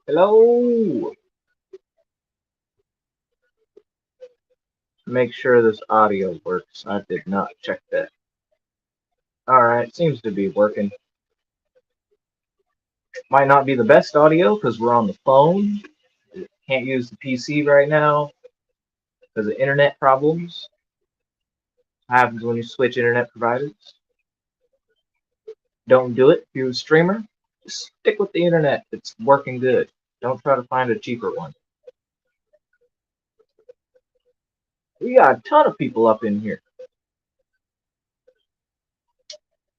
Hello. Make sure this audio works. I did not check that. Alright, seems to be working. Might not be the best audio because we're on the phone. Can't use the PC right now because of internet problems. Happens when you switch internet providers. Don't do it if you're a streamer. Just stick with the internet. It's working good. Don't try to find a cheaper one. We got a ton of people up in here.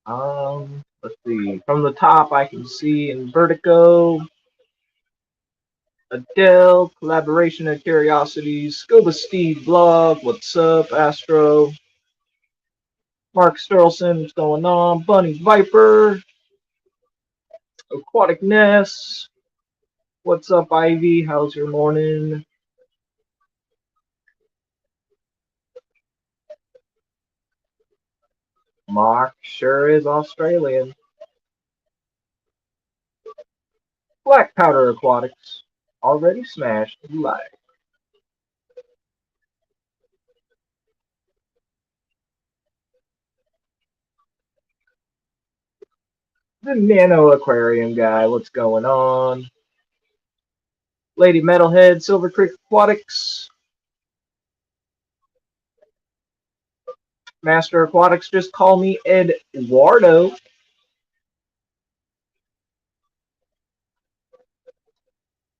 Let's see. From the top, I can see in Vertigo, Adele, Collaboration and Curiosities, Scuba Steve Blog, What's Up, Astro, Mark Sterlson, What's Going On, Bunny Viper, Aquatic Ness, What's Up, Ivy, How's Your Morning? Mark sure is Australian. Black Powder Aquatics, already smashed live. The Nano Aquarium guy, what's going on? Lady Metalhead, Silver Creek Aquatics, Master Aquatics, just call me Eduardo.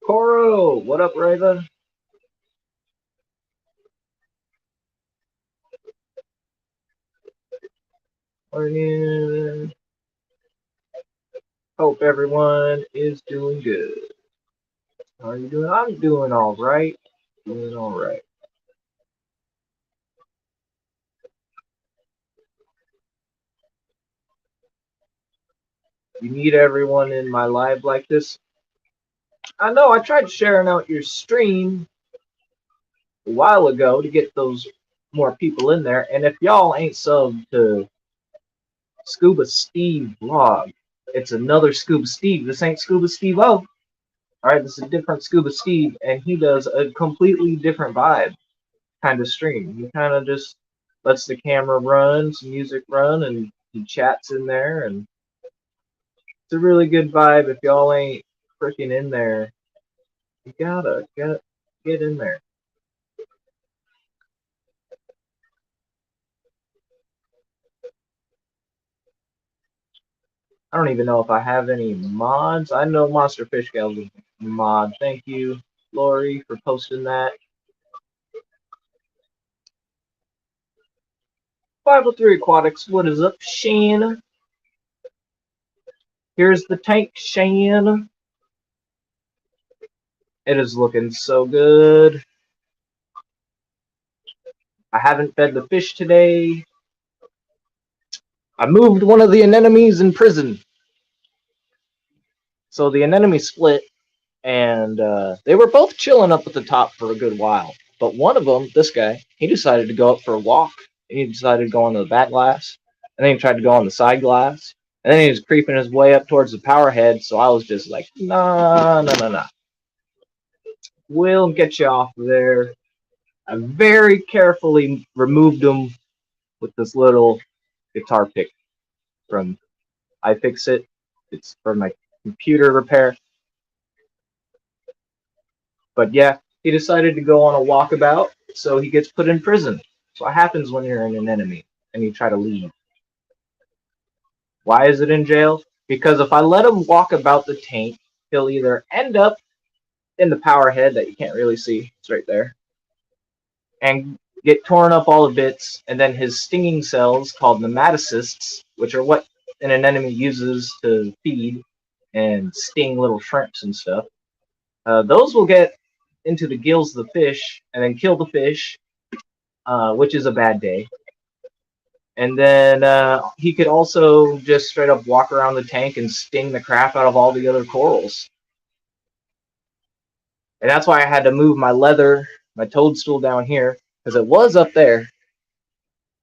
Coro, what up, Raven? Morning. Hope everyone is doing good. How are you doing? I'm doing all right. Doing all right. You need everyone in my live like this? I know I tried sharing out your stream a while ago to get those more people in there. And if y'all ain't subbed to Scuba Steve vlog, it's another Scuba Steve. This ain't Scuba Steve O. Alright, this is a different Scuba Steve, and he does a completely different vibe kind of stream. He kind of just lets the camera run, some music run, and he chats in there, and it's a really good vibe. If y'all ain't freaking in there, you gotta get in there. I don't even know if I have any mods. I know Monster Fish Gal is a mod. Thank you, Lori, for posting that. 503 Aquatics, what is up, Shane? Here's the tank, Shane. It is looking so good. I haven't fed the fish today. I moved one of the anemones in prison. So the anemone split, and they were both chilling up at the top for a good while. But one of them, this guy, he decided to go up for a walk. He decided to go on the back glass, and then he tried to go on the side glass, and then he was creeping his way up towards the power head. So I was just like, nah. We'll get you off there. I very carefully removed him with this little guitar pick from iFixit. It's for my computer repair. But yeah, he decided to go on a walkabout, so he gets put in prison. That's what happens when you're an enemy and you try to leave. Why is it in jail? Because if I let him walk about the tank, he'll either end up in the power head that you can't really see, it's right there, and get torn up all to bits, and then his stinging cells, called nematocysts, which are what an anemone uses to feed and sting little shrimps and stuff, those will get into the gills of the fish and then kill the fish, which is a bad day. And then he could also just straight up walk around the tank and sting the crap out of all the other corals. And that's why I had to move my toadstool down here, because it was up there.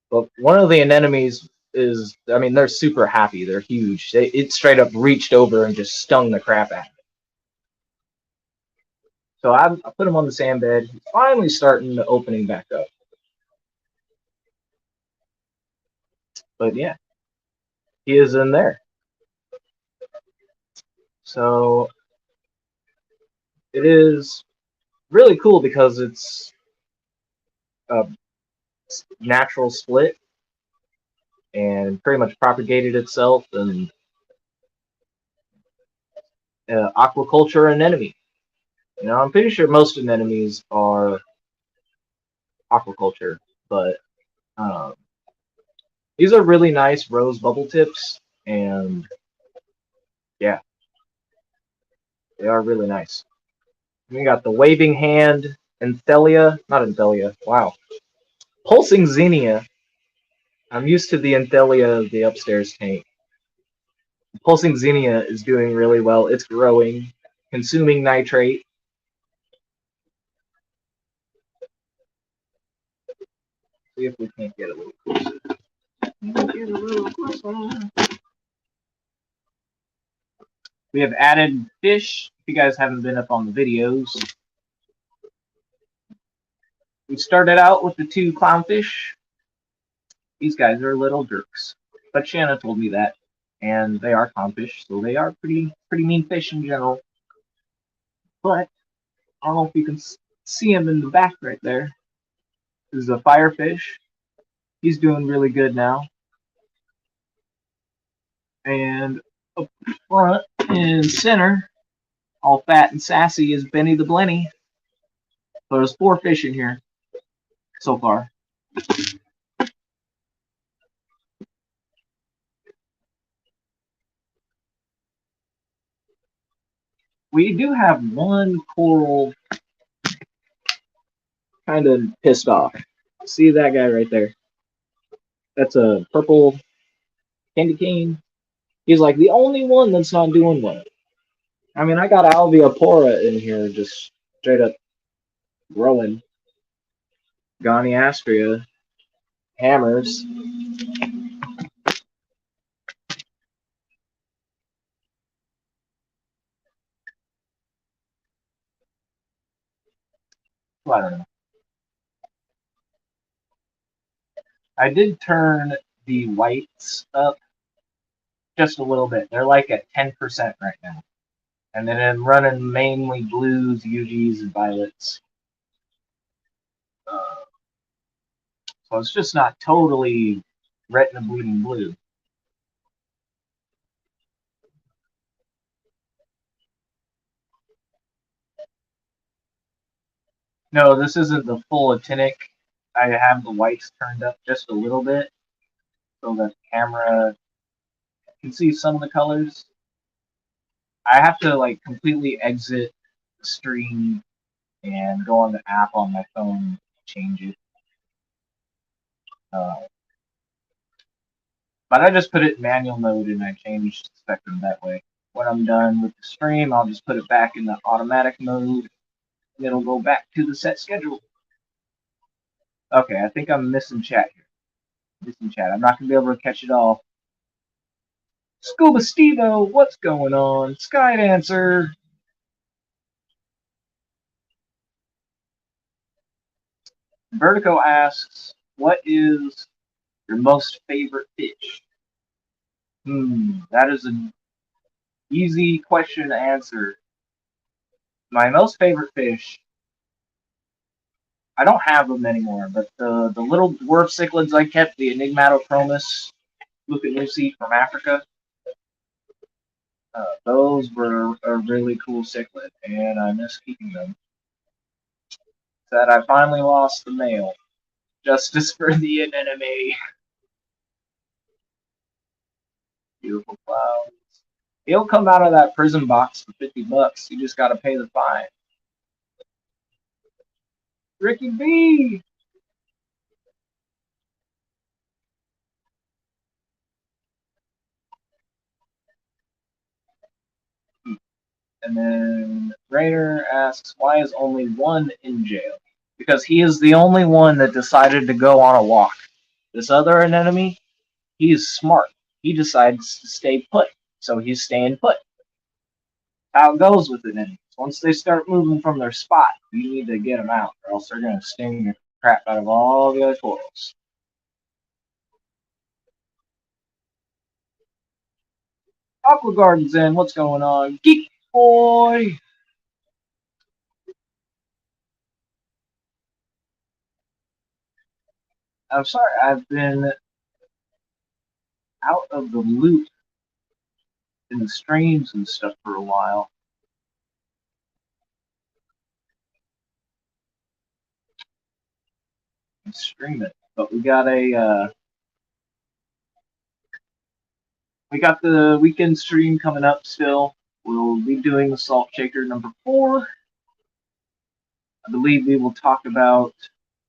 But one of the anemones is, I mean, they're super happy. They're huge. It straight up reached over and just stung the crap out of it. So I put him on the sand bed. He's finally starting to opening back up. But yeah, he is in there. So it is really cool because it's a natural split and pretty much propagated itself, and aquaculture anemone. You know, I'm pretty sure most anemones are aquaculture, but um, these are really nice rose bubble tips, and yeah, they are really nice. We got the waving hand Enthelia, not Enthelia. Wow, pulsing Xenia. I'm used to the Enthelia of the upstairs tank. Pulsing Xenia is doing really well. It's growing, consuming nitrate. See if we can't get a little closer. Get a little closer. We have added fish. If you guys haven't been up on the videos, we started out with the 2 clownfish. These guys are little jerks, but Shanna told me that, and they are clownfish, so they are pretty mean fish in general. But I don't know if you can see him in the back right there. This is a firefish. He's doing really good now. And up front in center, all fat and sassy, is Benny the Blenny. So there's 4 fish in here so far. We do have one coral kind of pissed off. See that guy right there? That's a purple candy cane. He's like the only one that's not doing well. I mean, I got Alveopora in here just straight up growing. Goniastria, hammers. Well, I don't know. I did turn the whites up just a little bit. They're like at 10% right now. And then I'm running mainly blues, UGs, and violets. So it's just not totally retina bleeding blue. No, this isn't the full actinic. I have the whites turned up just a little bit so that the camera can see some of the colors. I have to like completely exit the stream and go on the app on my phone and change it. But I just put it in manual mode and I changed the spectrum that way. When I'm done with the stream, I'll just put it back in the automatic mode. And it'll go back to the set schedule. Okay, I think I'm missing chat here. Missing chat. I'm not going to be able to catch it all. Scuba Stevo, what's going on? Skydancer. Vertigo asks, what is your most favorite fish? That is an easy question to answer. My most favorite fish, I don't have them anymore, but the little dwarf cichlids I kept, the Enigmatochromis Lucy from Africa, those were a really cool cichlid, and I miss keeping them. That I finally lost the male. Justice for the anemone. Beautiful clouds. He'll come out of that prison box for $50. You just gotta pay the fine. Ricky B. And then Raider asks, why is only one in jail? Because he is the only one that decided to go on a walk. This other anemone, he's smart. He decides to stay put, so he's staying put. How it goes with anemones. Once they start moving from their spot, you need to get them out, or else they're going to sting the crap out of all the other corals. Aqua Garden's in. What's going on? Geek Boy! I'm sorry, I've been out of the loop in the streams and stuff for a while. And stream it. But we got the weekend stream coming up still. We'll be doing the Salt Shaker number 4. I believe we will talk about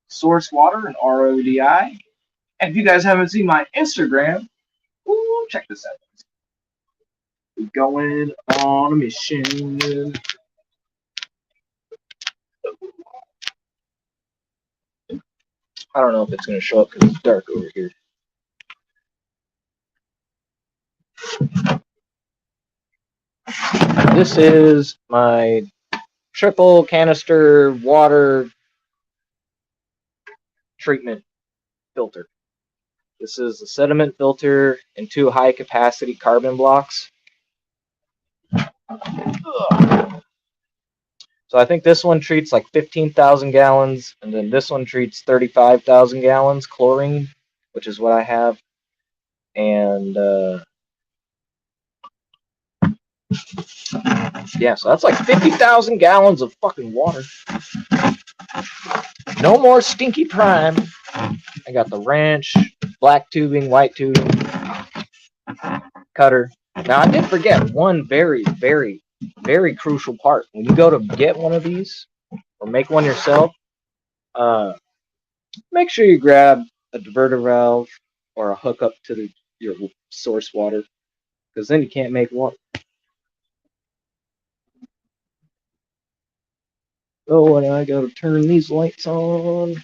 source water and RODI. And if you guys haven't seen my Instagram, ooh, check this out. We're going on a mission. I don't know if it's going to show up because it's dark over here. This is my triple canister water treatment filter. This is a sediment filter and 2 high capacity carbon blocks. So I think this one treats like 15,000 gallons, and then this one treats 35,000 gallons chlorine, which is what I have. And yeah, so that's like 50,000 gallons of fucking water. No more stinky prime. I got the wrench, black tubing, white tubing, cutter. Now I did forget one very, very, very crucial part. When you go to get one of these or make one yourself, make sure you grab a diverter valve or a hookup to your source water, because then you can't make water. Oh, and I gotta turn these lights on.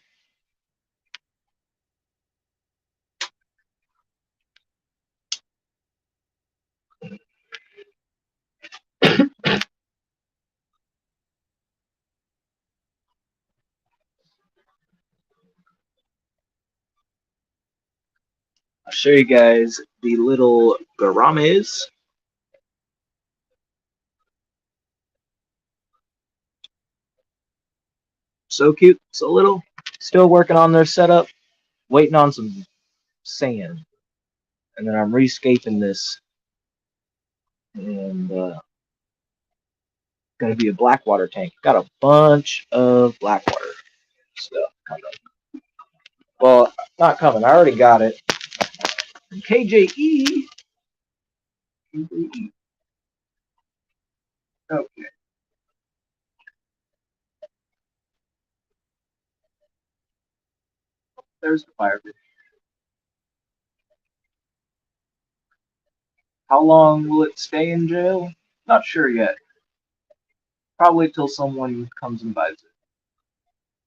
I'll show you guys the little garames. So cute, so little. Still working on their setup. Waiting on some sand. And then I'm rescaping this. And gonna be a blackwater tank. Got a bunch of blackwater stuff coming. Well, not coming. I already got it. KJE. Okay. There's the firefish. How long will it stay in jail? Not sure yet. Probably till someone comes and buys it.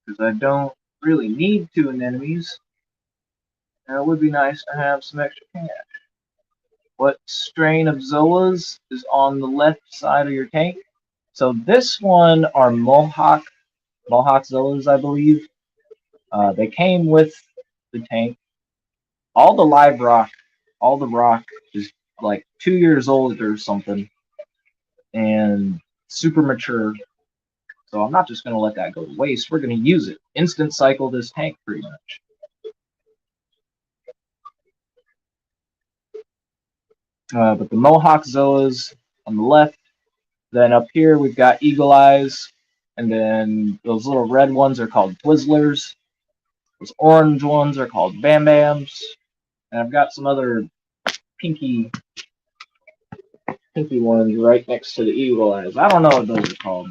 Because I don't really need 2 anemones. And it would be nice to have some extra cash. What strain of Zoas is on the left side of your tank? So this one are Mohawk Zoas, I believe. They came with the tank. All the live rock, all the rock is like 2 years old or something, and super mature. So I'm not just going to let that go to waste. We're going to use it. Instant cycle this tank pretty much. But the Mohawk Zoas on the left. Then up here we've got Eagle Eyes. And then those little red ones are called Twizzlers. Those orange ones are called Bam Bams. And I've got some other pinky ones right next to the Eagle Eyes. I don't know what those are called.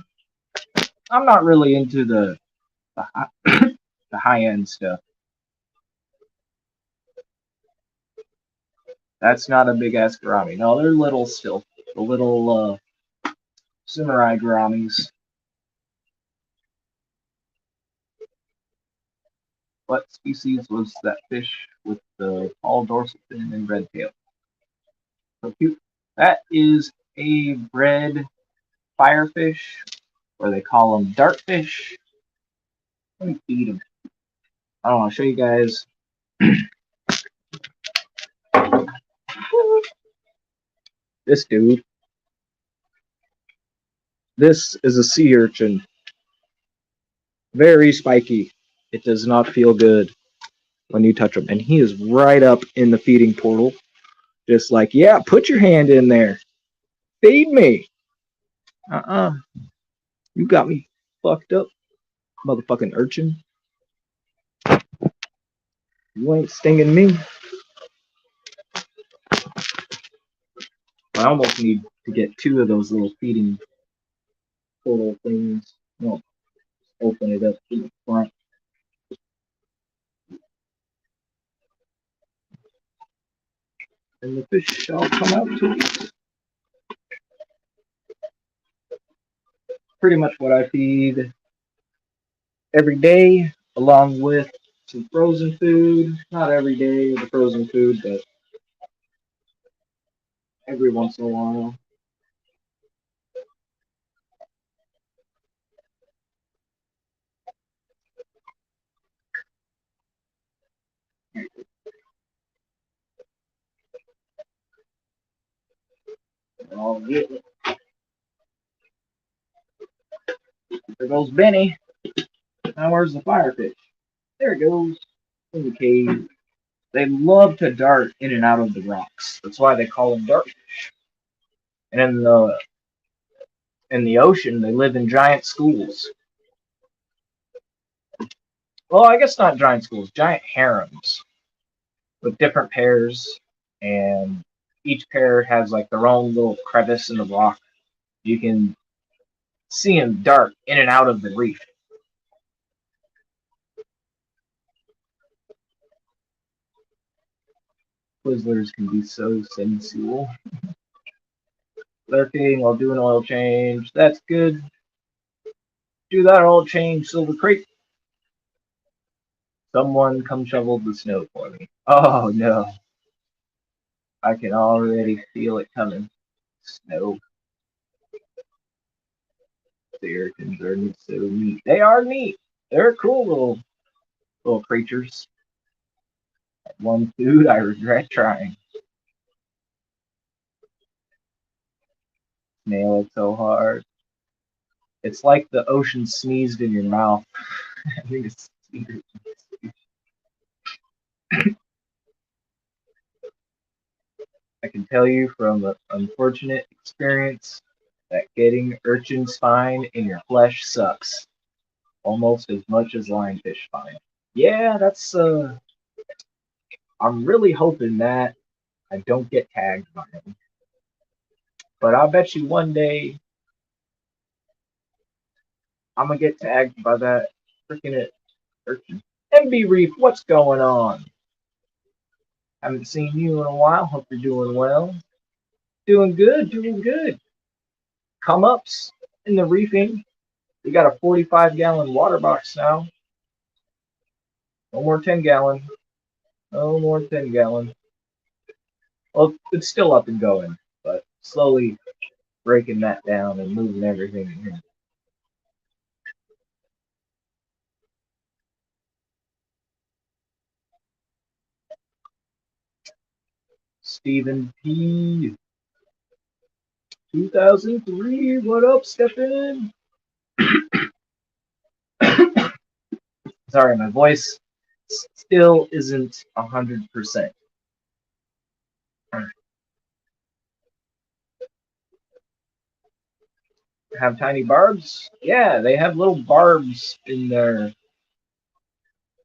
I'm not really into the high-end stuff. That's not a big-ass gourami. No, they're little still. The little samurai gouramis. What species was that fish with the tall dorsal fin and red tail? So cute. That is a red firefish. or they call them dartfish. Let me feed them. I don't want to show you guys. This dude. This is a sea urchin. Very spiky. It does not feel good when you touch him. And he is right up in the feeding portal. Just like, yeah, put your hand in there. Feed me. Uh-uh. You got me fucked up, motherfucking urchin. You ain't stinging me. I almost need to get two of those little feeding portal things. Well, open it up to the front. And the fish shall come out to eat. Pretty much what I feed every day, along with some frozen food. Not every day the frozen food, but every once in a while. I'll get it. There goes Benny. Now where's the firefish? There it goes. In the cave. They love to dart in and out of the rocks. That's why they call them dartfish. And in the ocean, they live in giant schools. Well, I guess not giant schools, giant harems with different pairs, and each pair has like their own little crevice in the rock. You can see them dart in and out of the reef. Twizzlers can be so sensual. Lurking while doing oil change. That's good. Do that oil change, Silver Crate. Someone come shovel the snow for me. Oh no. I can already feel it coming. Snow. The urchins are so neat. They are neat. They're cool little creatures. One food I regret trying. Nail it so hard. It's like the ocean sneezed in your mouth. I think it's I can tell you from an unfortunate experience that getting urchin spine in your flesh sucks almost as much as lionfish spine. Yeah, that's I'm really hoping that I don't get tagged by him. But I'll bet you one day I'm gonna get tagged by that freaking urchin. MB Reef, what's going on? Haven't seen you in a while. Hope you're doing well. Doing good, doing good. Come ups in the reefing. We got a 45-gallon water box now. No more 10-gallon. No more 10-gallon. Well, it's still up and going, but slowly breaking that down and moving everything in here. Stephen P. 2003. What up, Stephen? Sorry, my voice still isn't 100%. Have tiny barbs? Yeah, they have little barbs in their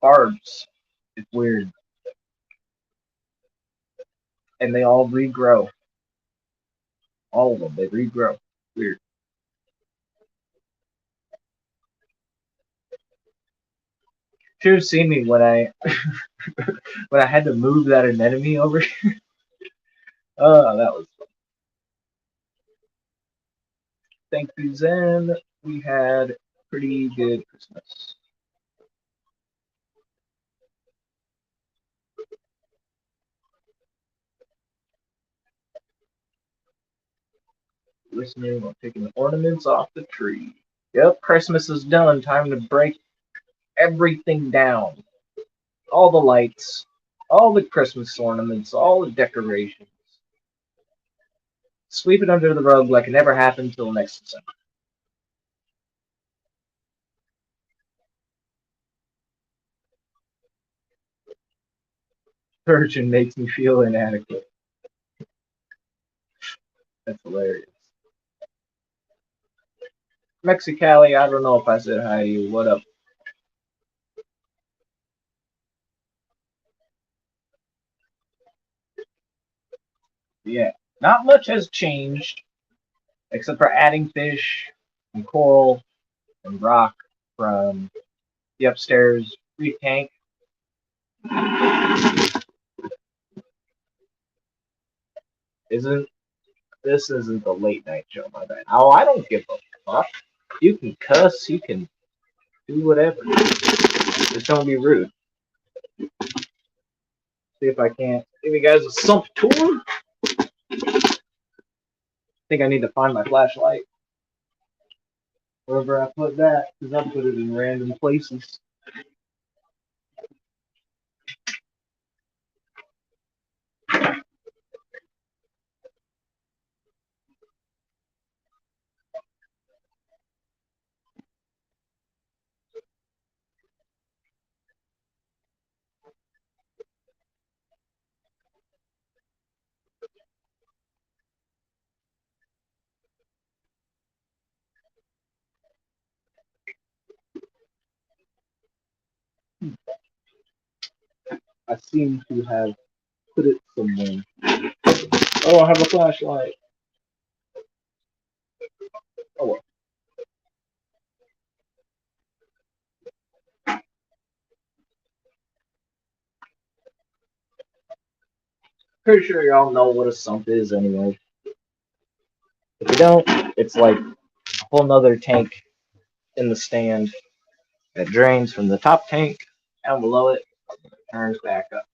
barbs. It's weird. And they all regrow. All of them, they regrow. Weird. Should have seen me when I when I had to move that anemone over here. Oh, that was fun. Thank you, Zen. We had pretty good Christmas. Listening while taking the ornaments off the tree. Yep, Christmas is done. Time to break everything down. All the lights, all the Christmas ornaments, all the decorations. Sweep it under the rug like it never happened till next December. Virgin makes me feel inadequate. That's hilarious. Mexicali, I don't know if I said hi to you. What up? Yeah, not much has changed except for adding fish and coral and rock from the upstairs reef tank. Isn't This isn't the late night show, my bad. Oh, I don't give a fuck. You can cuss, you can do whatever. Just don't be rude. See if I can't give you guys a sump tour. I think I need to find my flashlight. Wherever I put that, because I put it in random places. I seem to have put it somewhere. Oh, I have a flashlight. Oh well. Pretty sure y'all know what a sump is anyway. If you don't, it's like a whole nother tank in the stand that drains from the top tank down below it, turns back up.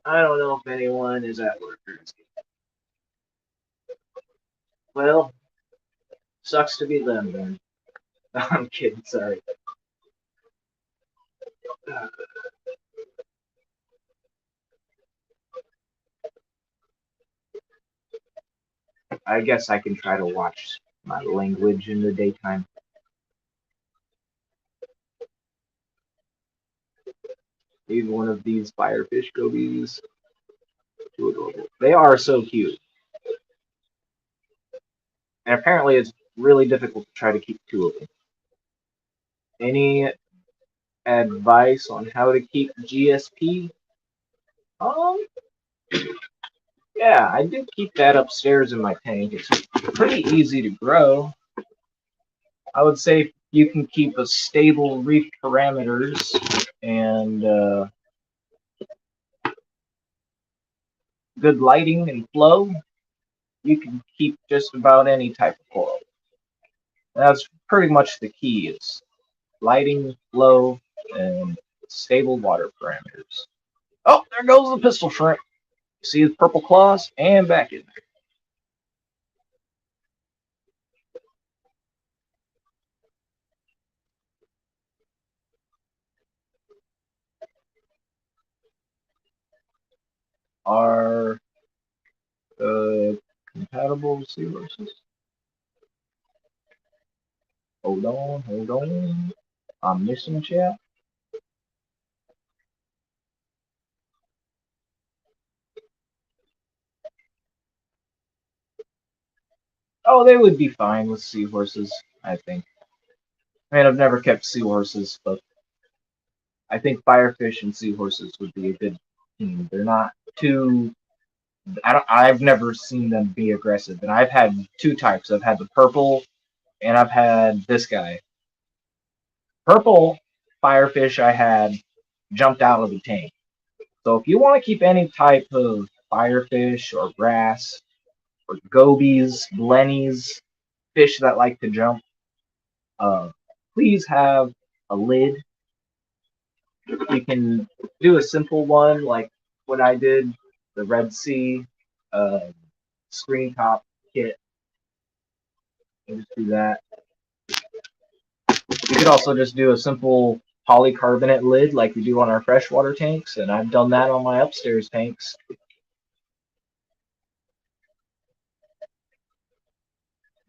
I don't know if anyone is at work. Well, sucks to be them then. I'm kidding, sorry. I guess I can try to watch my language in the daytime. Leave one of these firefish gobies. Too adorable. They are so cute. And apparently it's really difficult to try to keep two of them. Any advice on how to keep GSP? Um, yeah, I do keep that upstairs in my tank. It's pretty easy to grow. I would say if you can keep a stable reef parameters and good lighting and flow, you can keep just about any type of coral. That's pretty much the key is lighting, flow, and stable water parameters. Oh, there goes the pistol shrimp. You see his purple claws and back in there. Are compatible seahorses? Hold on, hold on. I'm missing chat. Oh, they would be fine with seahorses, I think. I mean, I've never kept seahorses, but I think firefish and seahorses would be a good team. They're not too. I've never seen them be aggressive, and I've had two types. I've had the purple, and I've had this guy. Purple firefish I had jumped out of the tank. So if you want to keep any type of firefish or grass or gobies, blennies, fish that like to jump, uh, please have a lid. You can do a simple one like what I did, the Red Sea uh, screen top kit. You just do that. You could also just do a simple polycarbonate lid like we do on our freshwater tanks, and I've done that on my upstairs tanks.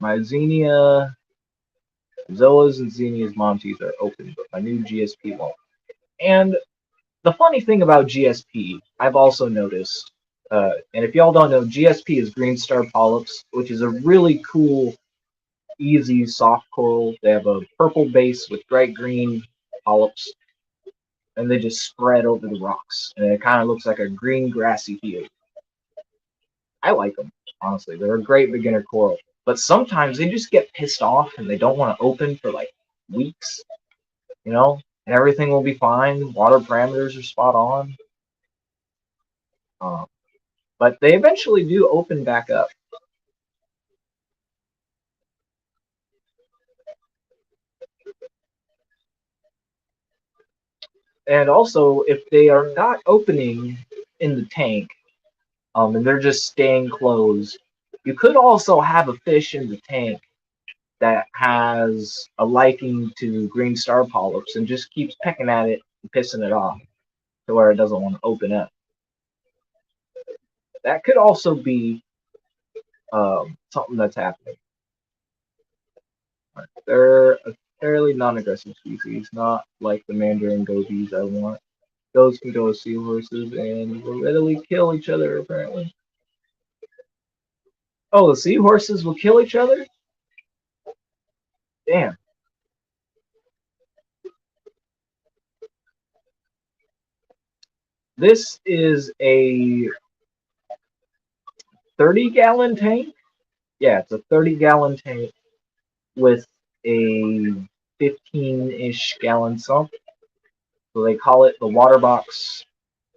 My Xenia, Zoas and Xenia's Montes are open, but my new GSP won't. And the funny thing about GSP, I've also noticed, and if y'all don't know, GSP is green star polyps, which is a really cool, easy, soft coral. They have a purple base with bright green polyps, and they just spread over the rocks, and it kind of looks like a green grassy field. I like them, honestly. They're a great beginner coral. But sometimes they just get pissed off and they don't want to open for like weeks, you know? And everything will be fine. Water parameters are spot on. Um, but they eventually do open back up. And also, if they are not opening in the tank, and they're just staying closed, you could also have a fish in the tank that has a liking to green star polyps and just keeps pecking at it and pissing it off to where it doesn't want to open up. That could also be something that's happening. They're a fairly non-aggressive species, not like the mandarin gobies I want. Those can go as seahorses and will readily kill each other, apparently. Oh, the seahorses will kill each other? Damn. This is a 30-gallon tank. Yeah, it's a 30-gallon tank with a 15-ish gallon sump. So they call it the water box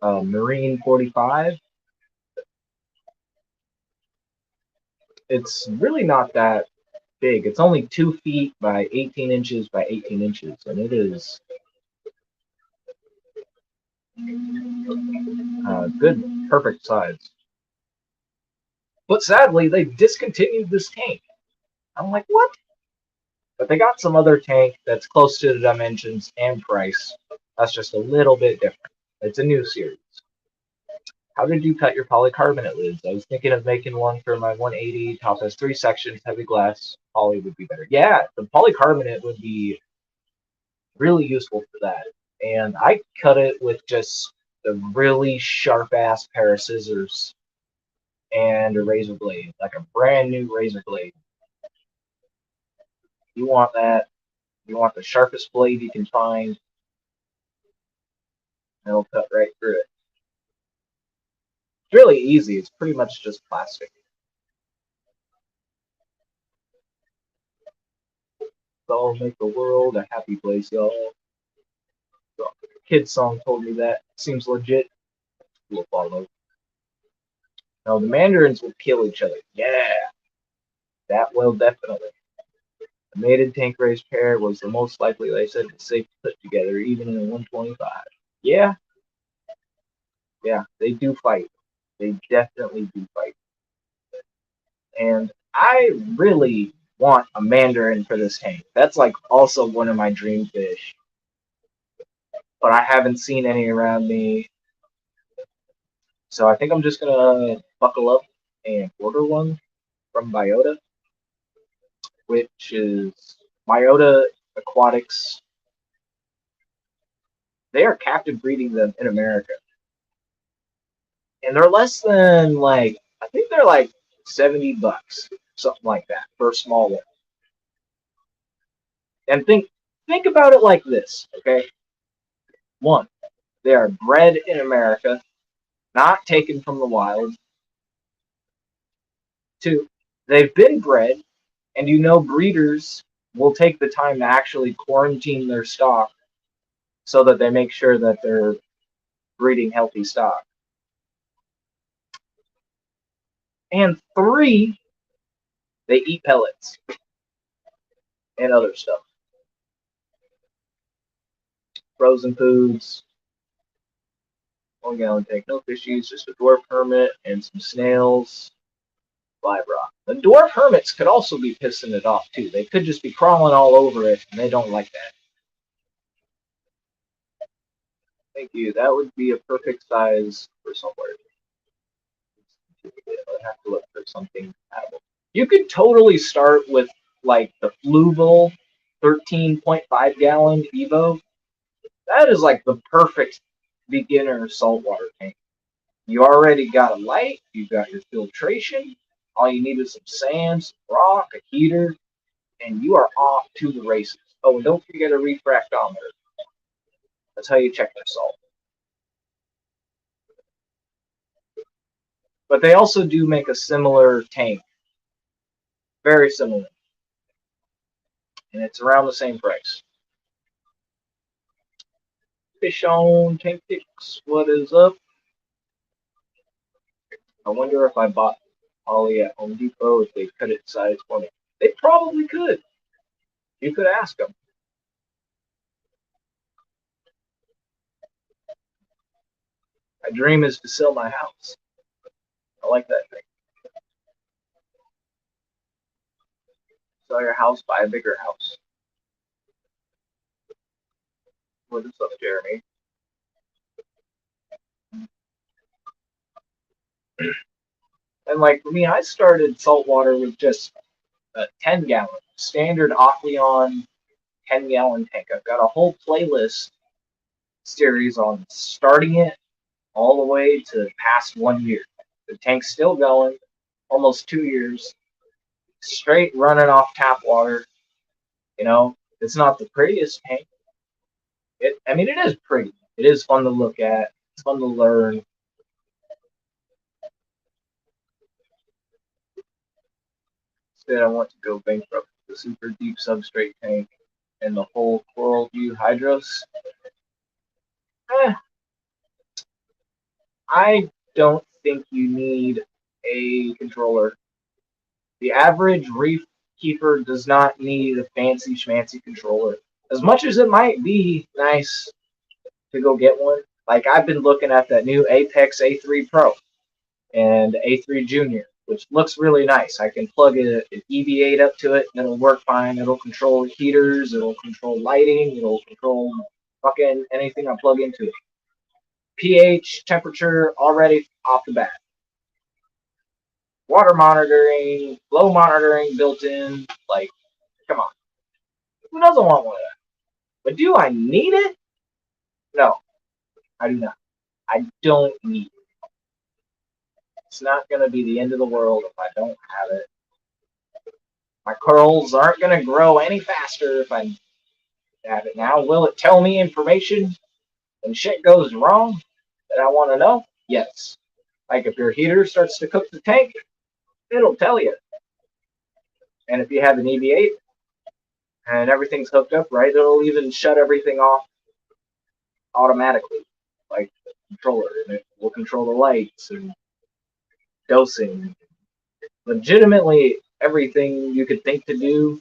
Marine 45. It's really not that big. It's only 2 feet by 18 inches by 18 inches, and it is good, perfect size. But sadly, they discontinued this tank. I'm like, what? But they got some other tank that's close to the dimensions and price. That's just a little bit different. It's a new series. How did you cut your polycarbonate lids? I was thinking of making one for my 180. Top has 3 sections, heavy glass. Poly would be better. Yeah, the polycarbonate would be really useful for that. And I cut it with just a really sharp ass pair of scissors and a razor blade, like a brand new razor blade. You want that. You want the sharpest blade you can find, and it'll cut right through it. It's really easy. It's pretty much just plastic. So make the world a happy place, y'all. So, kid song told me that. Seems legit. We'll follow. No, the mandarins will kill each other. Yeah, that will definitely. The mated tank raised pair was the most likely, they said, to safe to put together, even in a 125. Yeah, yeah, they do fight. They definitely do fight. And I really want a mandarin for this tank. That's like also one of my dream fish. But I haven't seen any around me. So I think I'm just gonna buckle up and order one from Biota, which is Biota Aquatics. They are captive breeding them in America. And they're less than like I think they're like $70, something like that, for a small one. And think about it like this, okay? One, they are bred in America, not taken from the wild. Two, they've been bred, and you know breeders will take the time to actually quarantine their stock so that they make sure that they're breeding healthy stock. And three, they eat pellets and other stuff. Frozen foods, 1 gallon tank, no fishies, just a dwarf hermit and some snails. live rock. The dwarf hermits could also be pissing it off too. They could just be crawling all over it, and they don't like that. Thank you. That would be a perfect size for somewhere. I'd have to look for something compatible. You could totally start with like the Fluval 13.5 gallon Evo. That is like the perfect beginner saltwater tank. You already got a light, you got your filtration, all you need is some sand, some rock, a heater, and you are off to the races. Oh, and don't forget a refractometer. That's how you check their salt. But they also do make a similar tank. Very similar. And it's around the same price. Fish on Tank Picks, what is up? I wonder if I bought Ollie at Home Depot if they cut it size for me. They probably could. You could ask them. My dream is to sell my house. I like that thing. Sell your house, buy a bigger house. What is up, Jeremy? And like for me, I started saltwater with just a 10-gallon standard Aqueon 10-gallon tank. I've got a whole playlist series on starting it all the way to past 1 year. The tank's still going, almost 2 years, straight running off tap water. You know, it's not the prettiest tank. I mean, it is pretty. It is fun to look at. It's fun to learn. Instead, I want to go bankrupt with the super deep substrate tank and the whole Coral View Hydros. I don't think you need a controller. The average reef keeper does not need a fancy schmancy controller. As much as it might be nice to go get one, like I've been looking at that new Apex A3 Pro and A3 Junior, which looks really nice. I can plug an EV8 up to it and it'll work fine. It'll control heaters, it'll control lighting, it'll control fucking anything I plug into it. pH, temperature, already off the bat. Water monitoring, flow monitoring built in. Like, come on. Who doesn't want one of that? But do I need it? No, I do not. I don't need it. It's not going to be the end of the world if I don't have it. My curls aren't going to grow any faster if I have it now. Will it tell me information when shit goes wrong that I want to know? Yes. Like if your heater starts to cook the tank, it'll tell you. And if you have an EV8 and everything's hooked up right, it'll even shut everything off automatically, like the controller, and it will control the lights and dosing. Legitimately, everything you could think to do,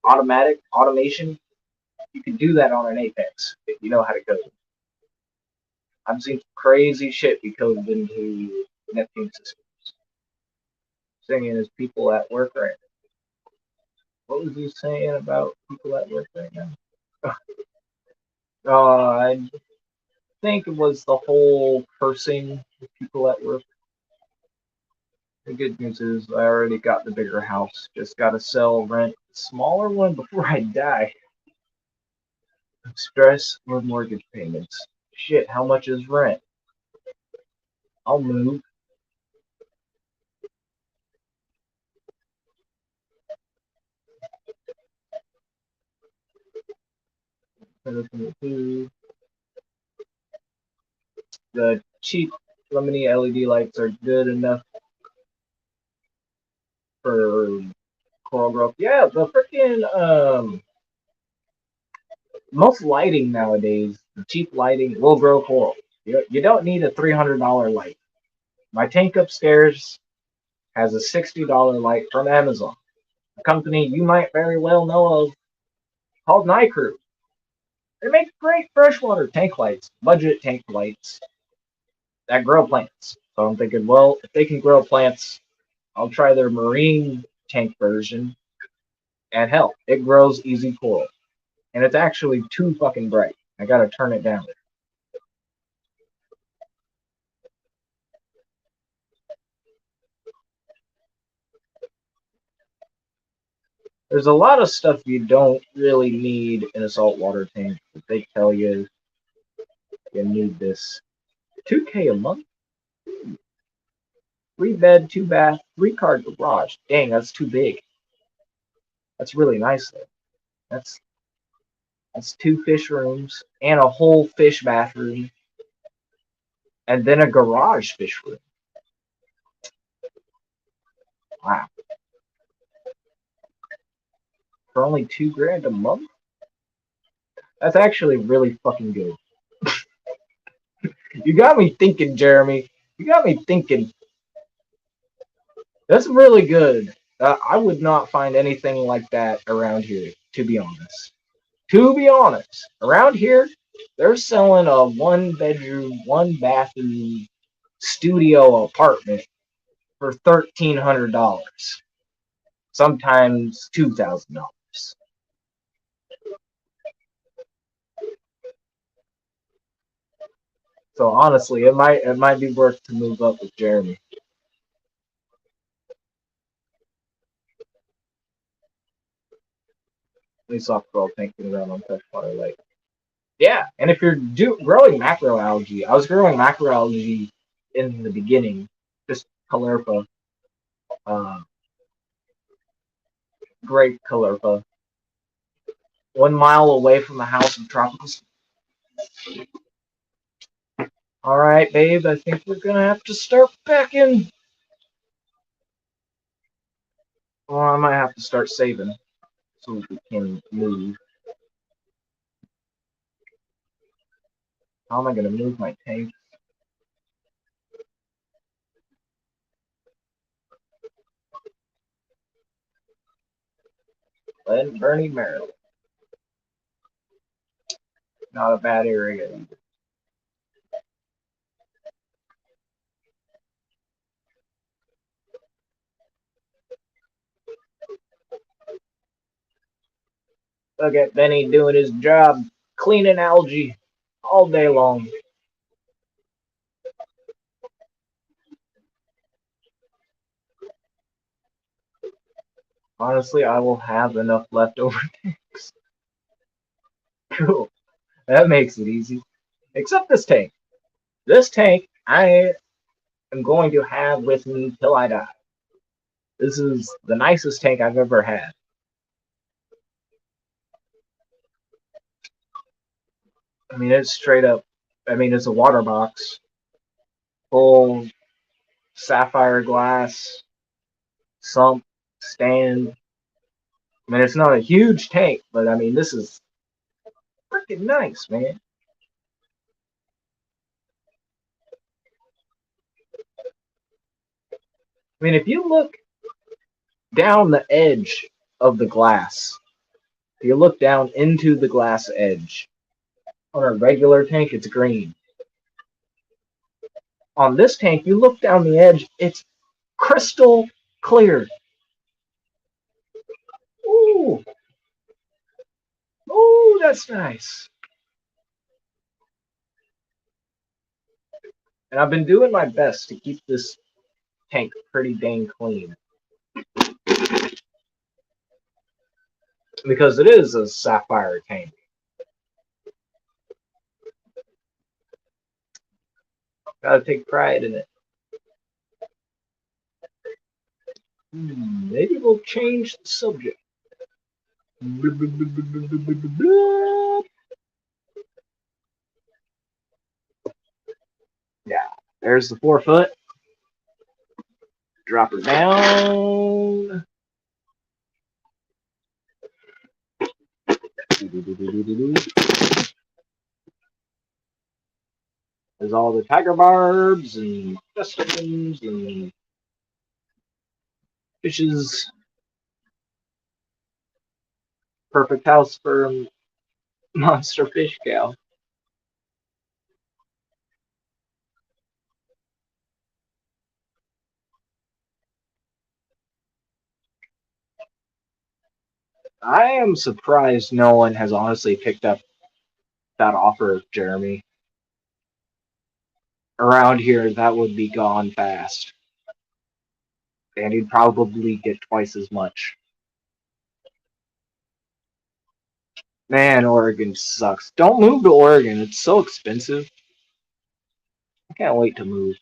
automation, you can do that on an Apex if you know how to code. I've seen crazy shit be coded into Neptune systems. Singing is people at work right now. What was he saying about people at work right now? I think it was the whole cursing with people at work. The good news is I already got the bigger house. Just gotta sell, rent a smaller one before I die. Stress with mortgage payments. Shit, how much is rent? I'll move. The cheap lemony LED lights are good enough for coral growth. Yeah, the freaking most lighting nowadays, the cheap lighting will grow coral. You don't need a $300 light. My tank upstairs has a $60 light from Amazon, a company you might very well know of called Nycrew. They make great freshwater tank lights, budget tank lights that grow plants. So I'm thinking, well, if they can grow plants, I'll try their marine tank version, and hell, it grows easy coral. And it's actually too fucking bright. I gotta turn it down. There's a lot of stuff you don't really need in a saltwater tank, but they tell you you need this. 2K a month? 3 bed, 2 bath, 3 car garage. Dang, that's too big. That's really nice though. That's that's 2 fish rooms and a whole fish bathroom, and then a garage fish room. Wow, for only 2 grand a month? That's actually really fucking good. You got me thinking, Jeremy. You got me thinking. That's really good. I would not find anything like that around here, to be honest. To be honest, around here, they're selling a 1 bedroom, 1 bathroom studio apartment for $1,300. Sometimes $2,000. So honestly, it might be worth to move up with Jeremy. At least softball thinking around on freshwater lake. Yeah, and if you're growing macroalgae, I was growing macroalgae in the beginning, just caulerpa, uh, grape caulerpa, 1 mile away from the house of tropicals. All right, babe, I think we're gonna have to start packing. Well, I might have to start saving so we can move. How am I gonna move my tank? Glen Burnie, Maryland. Not a bad area either. Look at Benny doing his job, cleaning algae all day long. Honestly, I will have enough leftover tanks. Cool. That makes it easy. Except this tank. This tank I am going to have with me till I die. This is the nicest tank I've ever had. I mean, it's straight up. I mean, it's a water box, full sapphire glass, sump, stand. I mean, it's not a huge tank, but I mean, this is freaking nice, man. I mean, if you look down the edge of the glass, if you look down into the glass edge, on a regular tank, it's green. On this tank, you look down the edge, it's crystal clear. Ooh, ooh, that's nice. And I've been doing my best to keep this tank pretty dang clean. Because it is a sapphire tank. Gotta take pride in it. Maybe we'll change the subject. Yeah, there's the 4 foot. Drop her down. There's all the tiger barbs and crustaceans and fishes. Perfect house for a monster fish cow. I am surprised no one has honestly picked up that offer of Jeremy. Around here, that would be gone fast. And he'd probably get twice as much. Man, Oregon sucks. Don't move to Oregon. It's so expensive. I can't wait to move.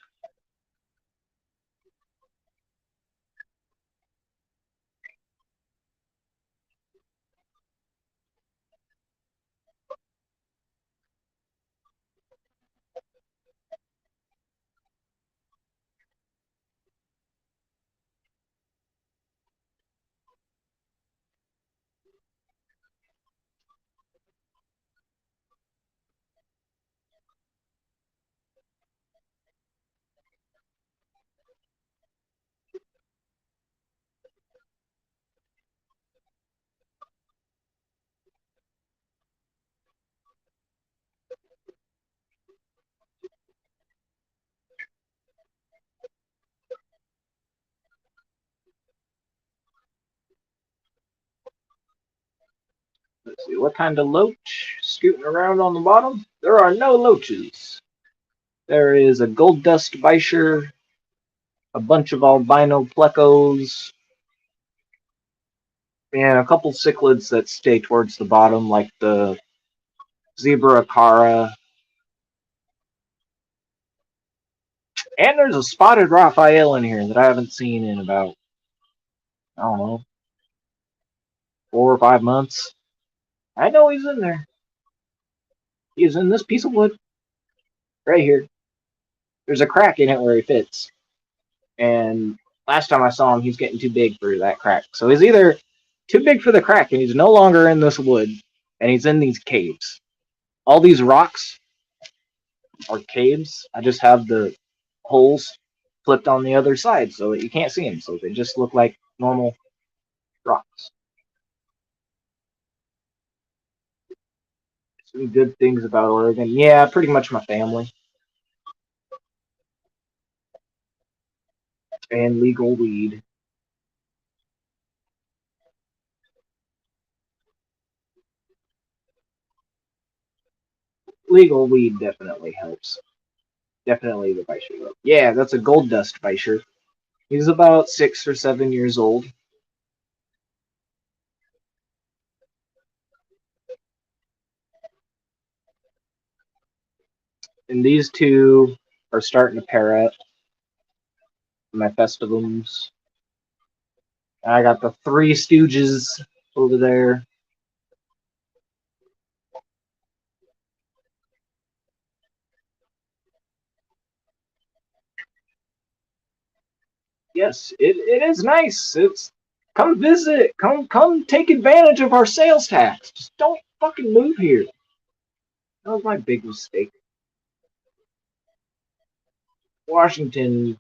Let's see, what kind of loach? Scooting around on the bottom? There are no loaches. There is a gold dust bisher, a bunch of albino plecos, and a couple cichlids that stay towards the bottom, like the zebra acara. And there's a spotted Raphael in here that I haven't seen in about, I don't know, 4 or 5 months. I know he's in there. He's in this piece of wood right here. There's a crack in it where he fits. And last time I saw him, he's getting too big for that crack. So he's either too big for the crack and he's no longer in this wood and he's in these caves. All these rocks are caves. I just have the holes flipped on the other side so that you can't see them. So they just look like normal rocks. Some good things about Oregon. Yeah, pretty much my family. And legal weed. Legal weed definitely helps. Definitely the Bisher though. Yeah, that's a gold dust Bisher. He's about 6 or 7 years old. And these two are starting to pair up. My festivums. I got the Three Stooges over there. Yes, it is nice. It's come visit. Come take advantage of our sales tax. Just don't fucking move here. That was my big mistake. Washington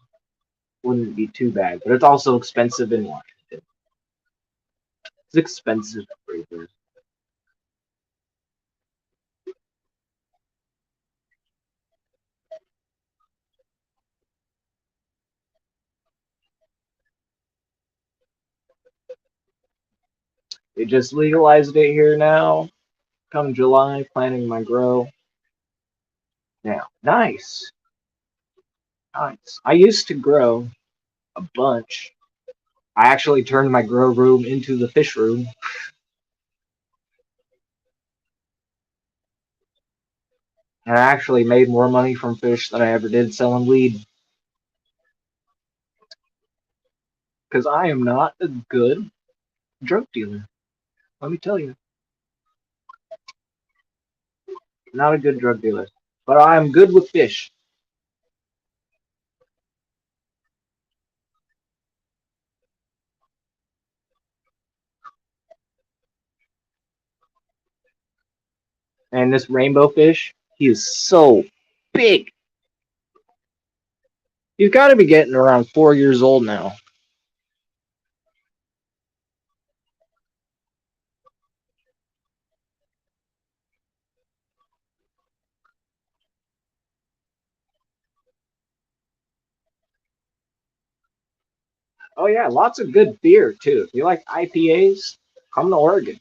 wouldn't be too bad, but it's also expensive in Washington. It's expensive everywhere. They just legalized it here now. Come July, planning my grow. Now, nice, nice. I used to grow a bunch. I actually turned my grow room into the fish room. And I actually made more money from fish than I ever did selling weed. Because I am not a good drug dealer. Let me tell you. Not a good drug dealer. But I am good with fish. And this rainbow fish, he is so big. He's got to be getting around 4 years old now. Oh yeah, lots of good beer too. If you like IPAs, Come to Oregon.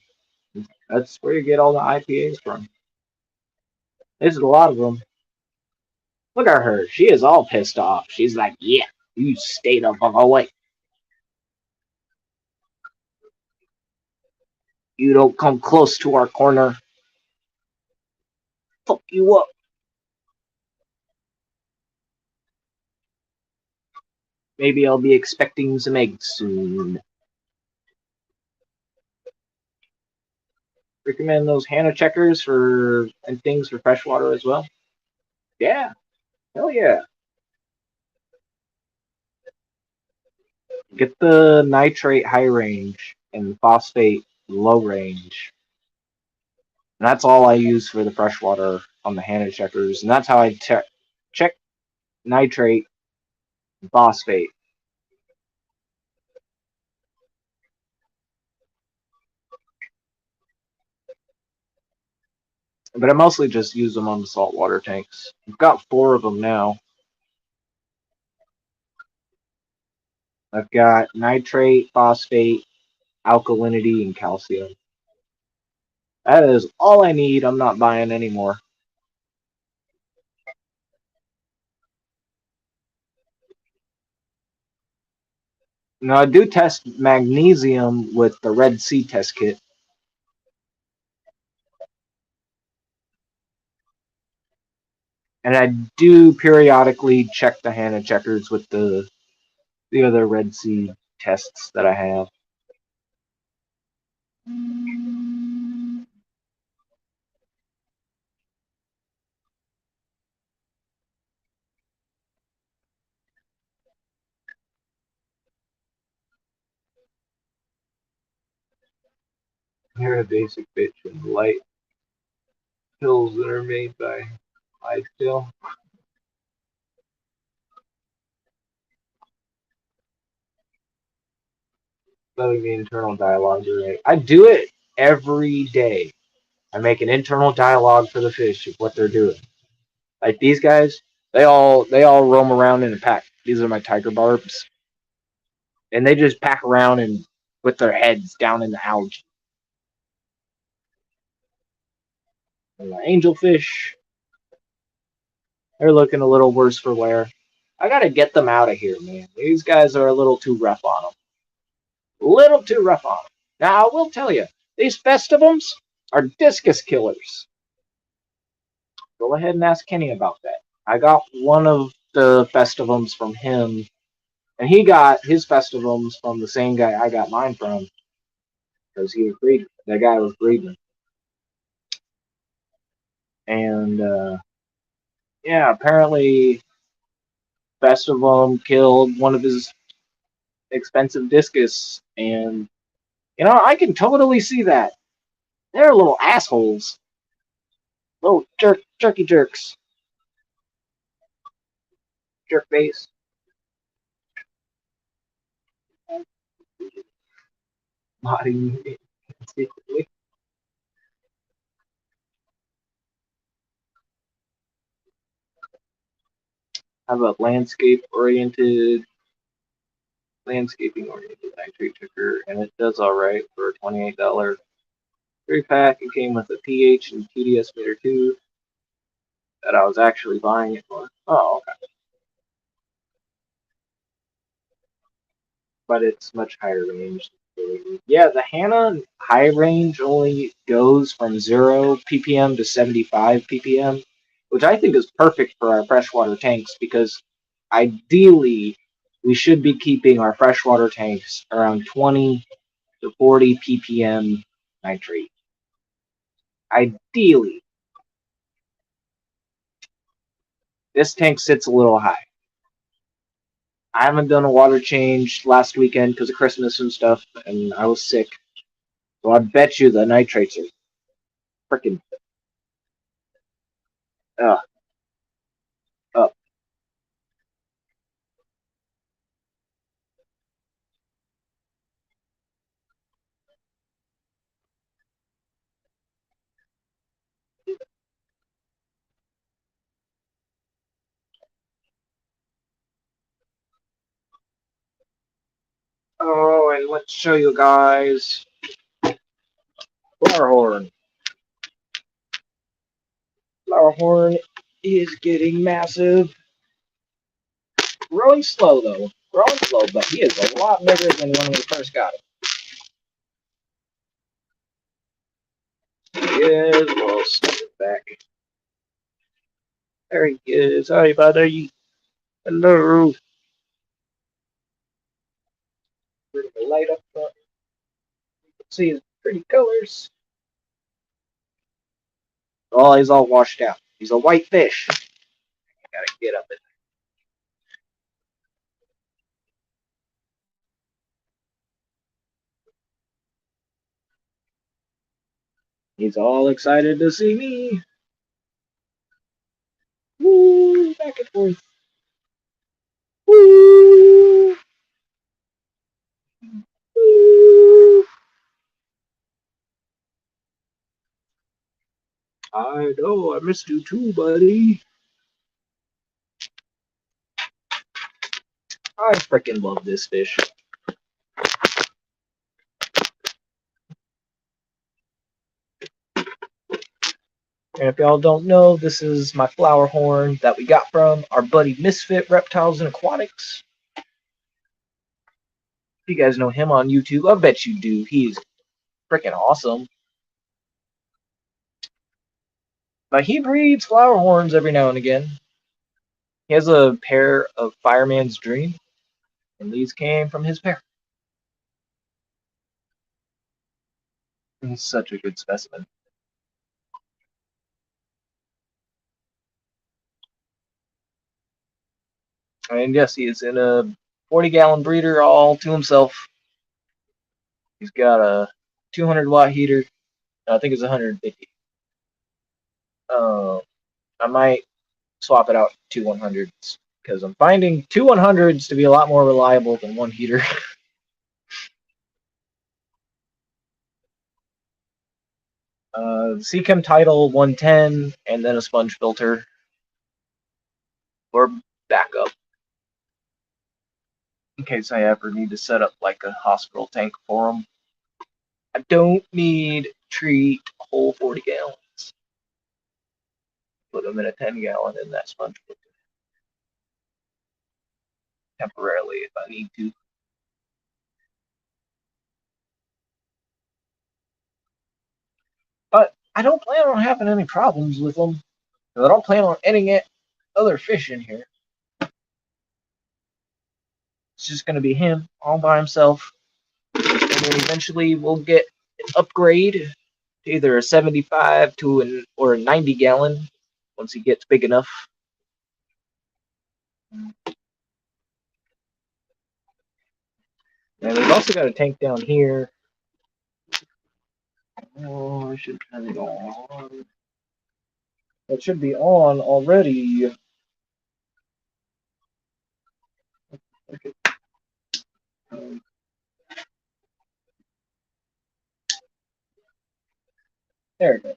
That's where you get all the IPAs from. There's a lot of them. Look at her. She is all pissed off. She's like, yeah, you stay the fuck away. You don't come close to our corner. Fuck you up. Maybe I'll be expecting some eggs soon. Recommend those Hannah checkers for and things for freshwater as well. Yeah, hell yeah. Get the nitrate high range and the phosphate low range. And that's all I use for the freshwater on the Hannah checkers. And that's how I check nitrate and phosphate. But I mostly just use them on the saltwater tanks. I've got 4 of them now. I've got nitrate, phosphate, alkalinity, and calcium. That is all I need. I'm not buying any more. Now, I do test magnesium with the Red Sea test kit. And I do periodically check the Hannah checkers with the other Red Sea tests that I have. You're a basic bitch and light pills that are made by Lifestyle. Letting the internal dialogue be right. I do it every day. I make an internal dialogue for the fish of what they're doing. Like these guys, they all roam around in a pack. These are my tiger barbs, and they just pack around and with their heads down in the algae. And the angelfish, they're looking a little worse for wear. I gotta get them out of here, man. These guys are a little too rough on them. A little too rough on them. Now, I will tell you, these festivums are discus killers. Go ahead and ask Kenny about that. I got one of the festivums from him, and he got his festivums from the same guy I got mine from because he was breeding. That guy was breeding. And yeah, apparently Festivum killed one of his expensive discus, and I can totally see that. They're little assholes, little jerky jerks, jerk face. Modding secretly. How about landscaping oriented nitrate checker, and it does all right for a $28 3-pack. It came with a pH and TDS meter too. That I was actually buying it for. Oh, okay. But it's much higher range. Yeah, the Hannah high range only goes from 0 ppm to 75 ppm, which I think is perfect for our freshwater tanks because ideally we should be keeping our freshwater tanks around 20 to 40 ppm nitrate. Ideally, this tank sits a little high. I haven't done a water change last weekend because of Christmas and stuff, and I was sick. So I bet you the nitrates are freaking uh, up. Oh, and let's show you guys. Flower horn. Flower horn is getting massive. Growing slow though. Growing slow, but he is a lot bigger than when we first got him. He is. We'll step it back. There he is. Hi, buddy. Hello. Bring the light up front. You can see his pretty colors. Oh, he's all washed out. He's a white fish. Gotta get up in there. He's all excited to see me. Woo! Back and forth. Woo! Woo! I know, I missed you too, buddy. I freaking love this fish. And if y'all don't know, this is my flower horn that we got from our buddy Misfit Reptiles and Aquatics. If you guys know him on YouTube, I bet you do. He's freaking awesome. But he breeds flower horns every now and again. He has a pair of Fireman's Dream, and these came from his pair. He's such a good specimen. And yes, he is in a 40-gallon breeder all to himself. He's got a 200-watt heater. I think it's 150. I might swap it out to 100s because I'm finding two 100s to be a lot more reliable than one heater. Seachem Title 110 and then a sponge filter or backup in case I ever need to set up like a hospital tank for them. I don't need treat a whole 40 gallons. Put them in a 10-gallon in that sponge filter temporarily if I need to. But I don't plan on having any problems with them. I don't plan on any other fish in here. It's just going to be him all by himself. And then eventually we'll get an upgrade to either a 75 to or a 90 gallon once he gets big enough. And we've also got a tank down here. Oh, I should turn it on. It should be on already. Okay. There it goes.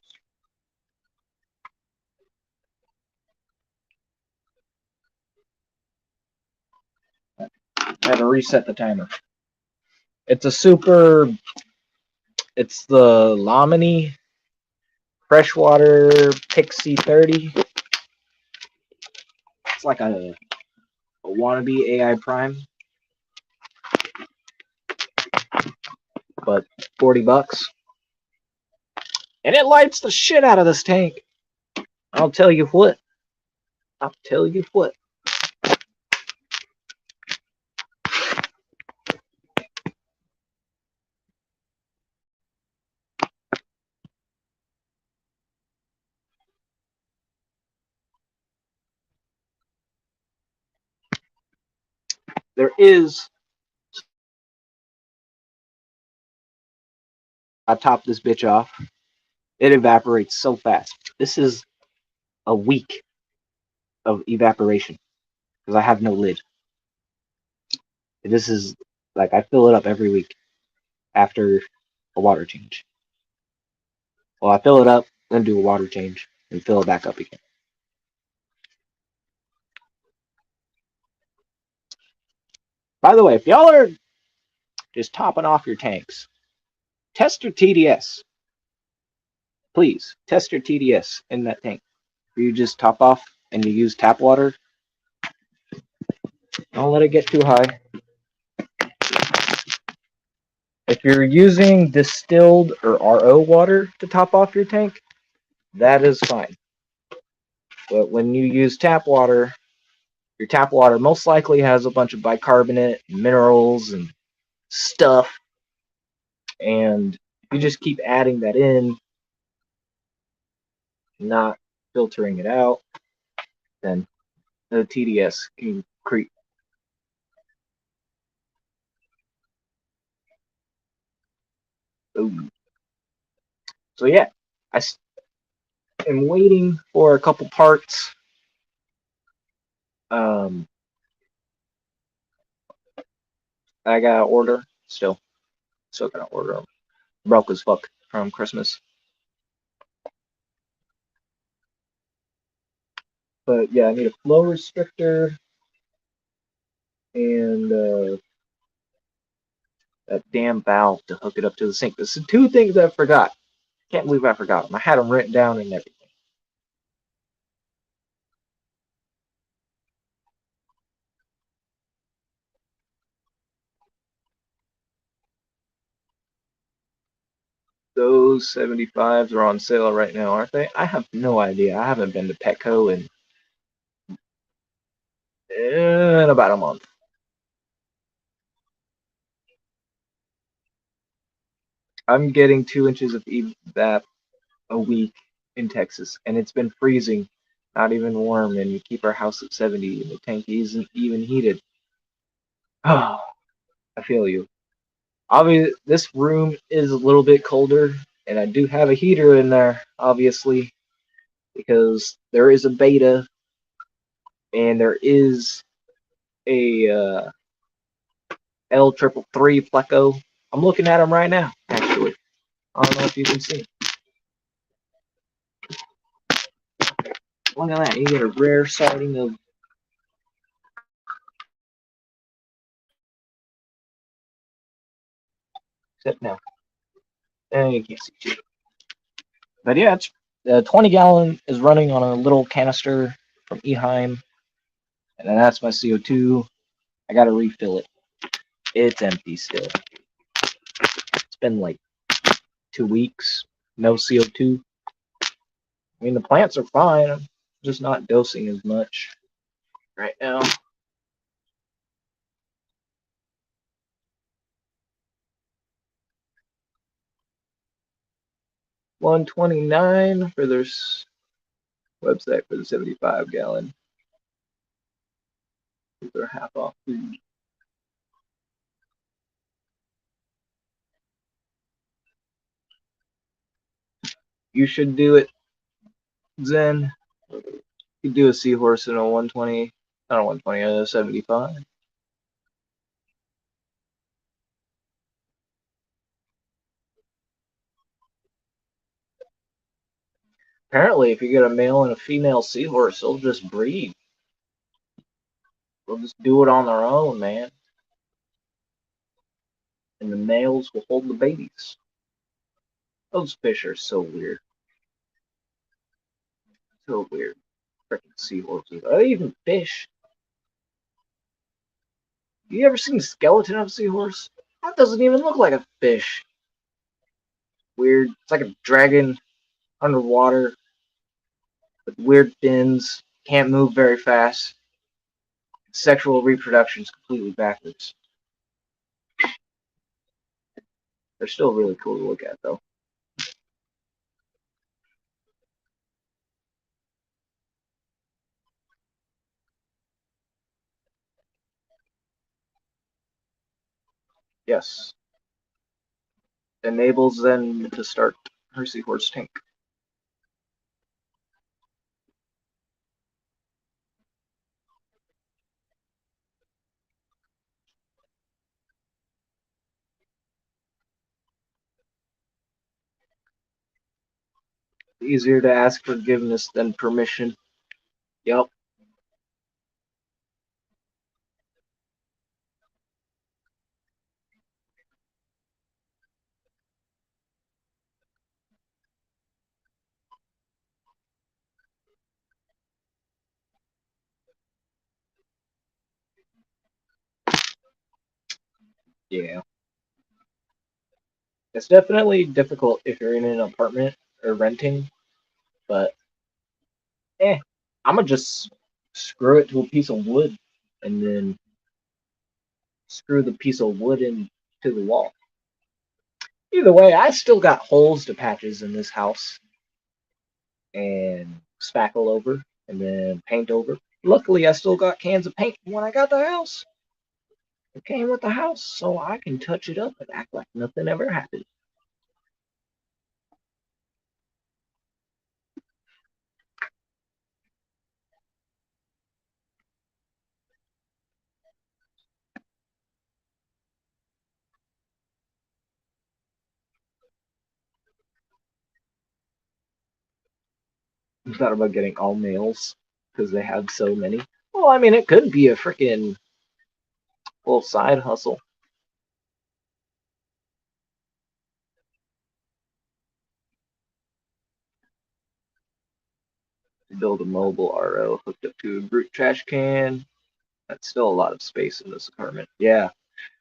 I had to reset the timer. It's a super. It's the Lamini Freshwater Pixie 30. It's like a wannabe AI Prime, but $40. And it lights the shit out of this tank. I'll tell you what. I'll tell you what. There is. I top this bitch off. It evaporates so fast. This is a week of evaporation because I have no lid. This is like I fill it up every week after a water change. Well, I fill it up, then do a water change, and fill it back up again. By the way, if y'all are just topping off your tanks, test your TDS. please test your TDS in that tank. If you just top off and you use tap water, don't let it get too high. If you're using distilled or RO water to top off your tank, that is fine. But when you use tap water, your tap water most likely has a bunch of bicarbonate, minerals, and stuff. And if you just keep adding that in, not filtering it out, then the TDS can creep. Ooh. So yeah, I am waiting for a couple parts. Um, I gotta order still gotta order them. Broke as fuck from Christmas. But yeah, I need a flow restrictor and that damn valve to hook it up to the sink. There's two things I forgot. Can't believe I forgot them. I had them written down and everything. Those 75s are on sale right now, aren't they? I have no idea. I haven't been to Petco in about a month. I'm getting 2 inches of evap a week in Texas, and it's been freezing, not even warm, and we keep our house at 70, and the tank isn't even heated. Oh, I feel you. Obviously, this room is a little bit colder, and I do have a heater in there, obviously, because there is a beta, and there is a L333 Pleco. I'm looking at them right now, actually. I don't know if you can see. Look at that. You get a rare sighting of. Except now. You can't see shit. But yeah, it's 20 gallon is running on a little canister from Eheim, and then that's my CO2. I gotta refill it. It's empty still. It's been like 2 weeks, no CO2. I mean, the plants are fine. I'm just not dosing as much right now. 129 for their website for the 75 gallon. They're half off. You should do it, Zen. You do a seahorse in a 120, not a 120, a 75. Apparently, if you get a male and a female seahorse, they'll just breed. They'll just do it on their own, man. And the males will hold the babies. Those fish are so weird. So weird. Freaking seahorses. Are they even fish? You ever seen a skeleton of a seahorse? That doesn't even look like a fish. Weird. It's like a dragon underwater with weird fins. Can't move very fast. Sexual reproduction is completely backwards. They're still really cool to look at, though. Yes. Enables them to start her seahorse tank. Easier to ask forgiveness than permission. Yep. Yeah. It's definitely difficult if you're in an apartment or renting, but eh, I'm gonna just screw it to a piece of wood and then screw the piece of wood into the wall. Either way, I still got holes to patches in this house and spackle over and then paint over. Luckily, I still got cans of paint when I got the house. It came with the house, so I can touch it up and act like nothing ever happened. I thought about getting all males because they have so many. Well, I mean, it could be a freaking little side hustle. Build a mobile RO hooked up to a brute trash can. That's still a lot of space in this apartment. Yeah.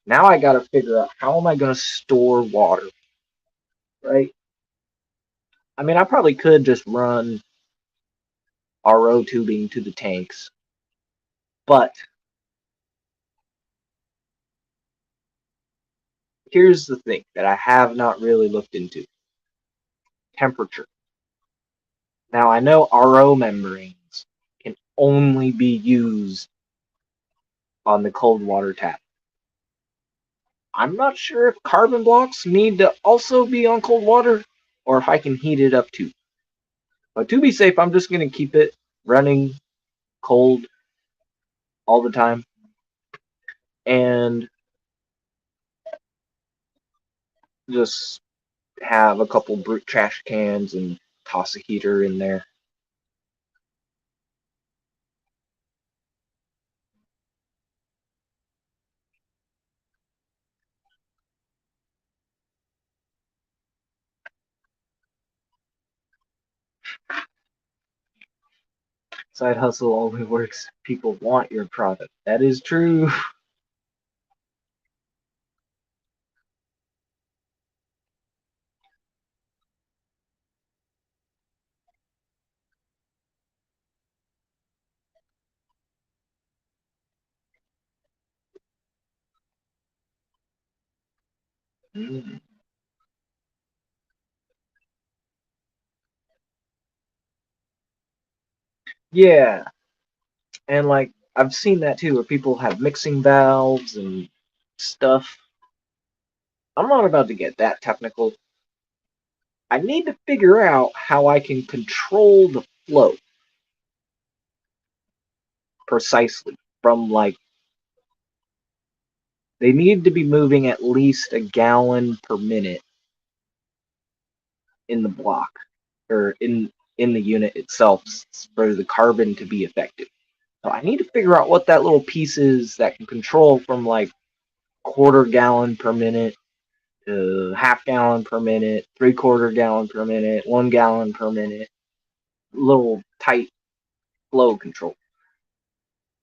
Now I gotta figure out how am I gonna store water, right? I mean, I probably could just run RO tubing to the tanks, but here's the thing that I have not really looked into: temperature. Now I know RO membranes can only be used on the cold water tap. I'm not sure if carbon blocks need to also be on cold water or if I can heat it up too. But to be safe, I'm just going to keep it running cold all the time and just have a couple brute trash cans and toss a heater in there. Side hustle only works if people want your product. That is true. Mm. Yeah, and like I've seen that too, where people have mixing valves and stuff. I'm not about to get that technical. I need to figure out how I can control the flow precisely from like they need to be moving at least a gallon per minute in the block or in the unit itself for the carbon to be effective. So I need to figure out what that little piece is that can control from like quarter gallon per minute to half gallon per minute, 3/4 gallon per minute, 1 gallon per minute. Little tight flow control.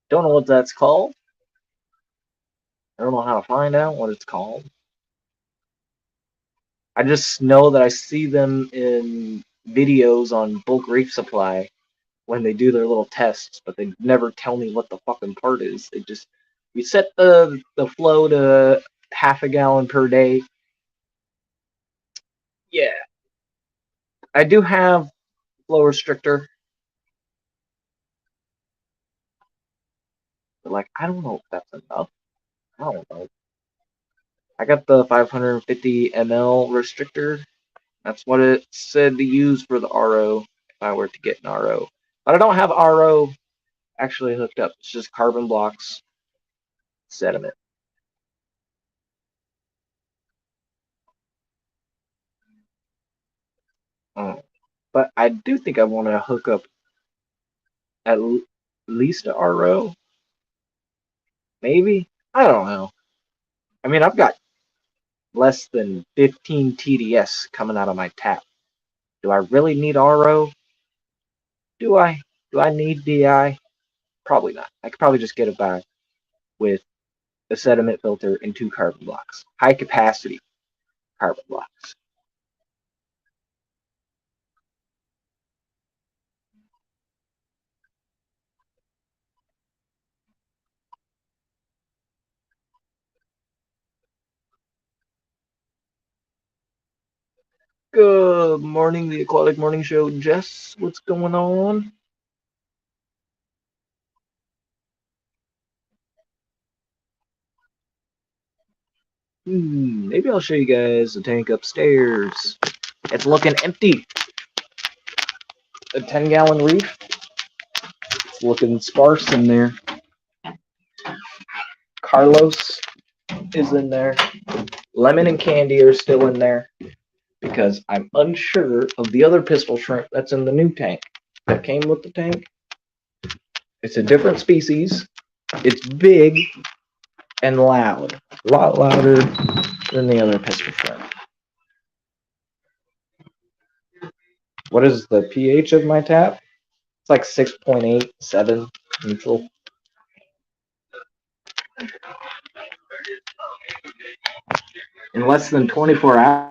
Don't know what that's called. I don't know how to find out what it's called. I just know that I see them in videos on bulk reef supply when they do their little tests, but they never tell me what the fucking part is. They just we set the flow to half a gallon per day. Yeah, I do have flow restrictor, but like I don't know if that's enough. I don't know. I got the 550 ml restrictor. That's what it said to use for the RO if I were to get an RO. But I don't have RO actually hooked up. It's just carbon blocks, sediment. Mm. But I do think I want to hook up at least a RO. Maybe. I don't know. I mean, I've got less than 15 TDS coming out of my tap. Do I really need RO? Do I? Do I need DI? Probably not. I could probably just get it back with a sediment filter, and 2 carbon blocks. High capacity carbon blocks. Good morning, the Aquatic Morning Show. Jess, what's going on? Maybe I'll show you guys the tank upstairs. It's looking empty. A 10-gallon reef. It's looking sparse in there. Carlos is in there. Lemon and Candy are still in there because I'm unsure of the other pistol shrimp that's in the new tank that came with the tank. It's a different species. It's big and loud. A lot louder than the other pistol shrimp. What is the pH of my tap? It's like 6.87 neutral. In less than 24 hours.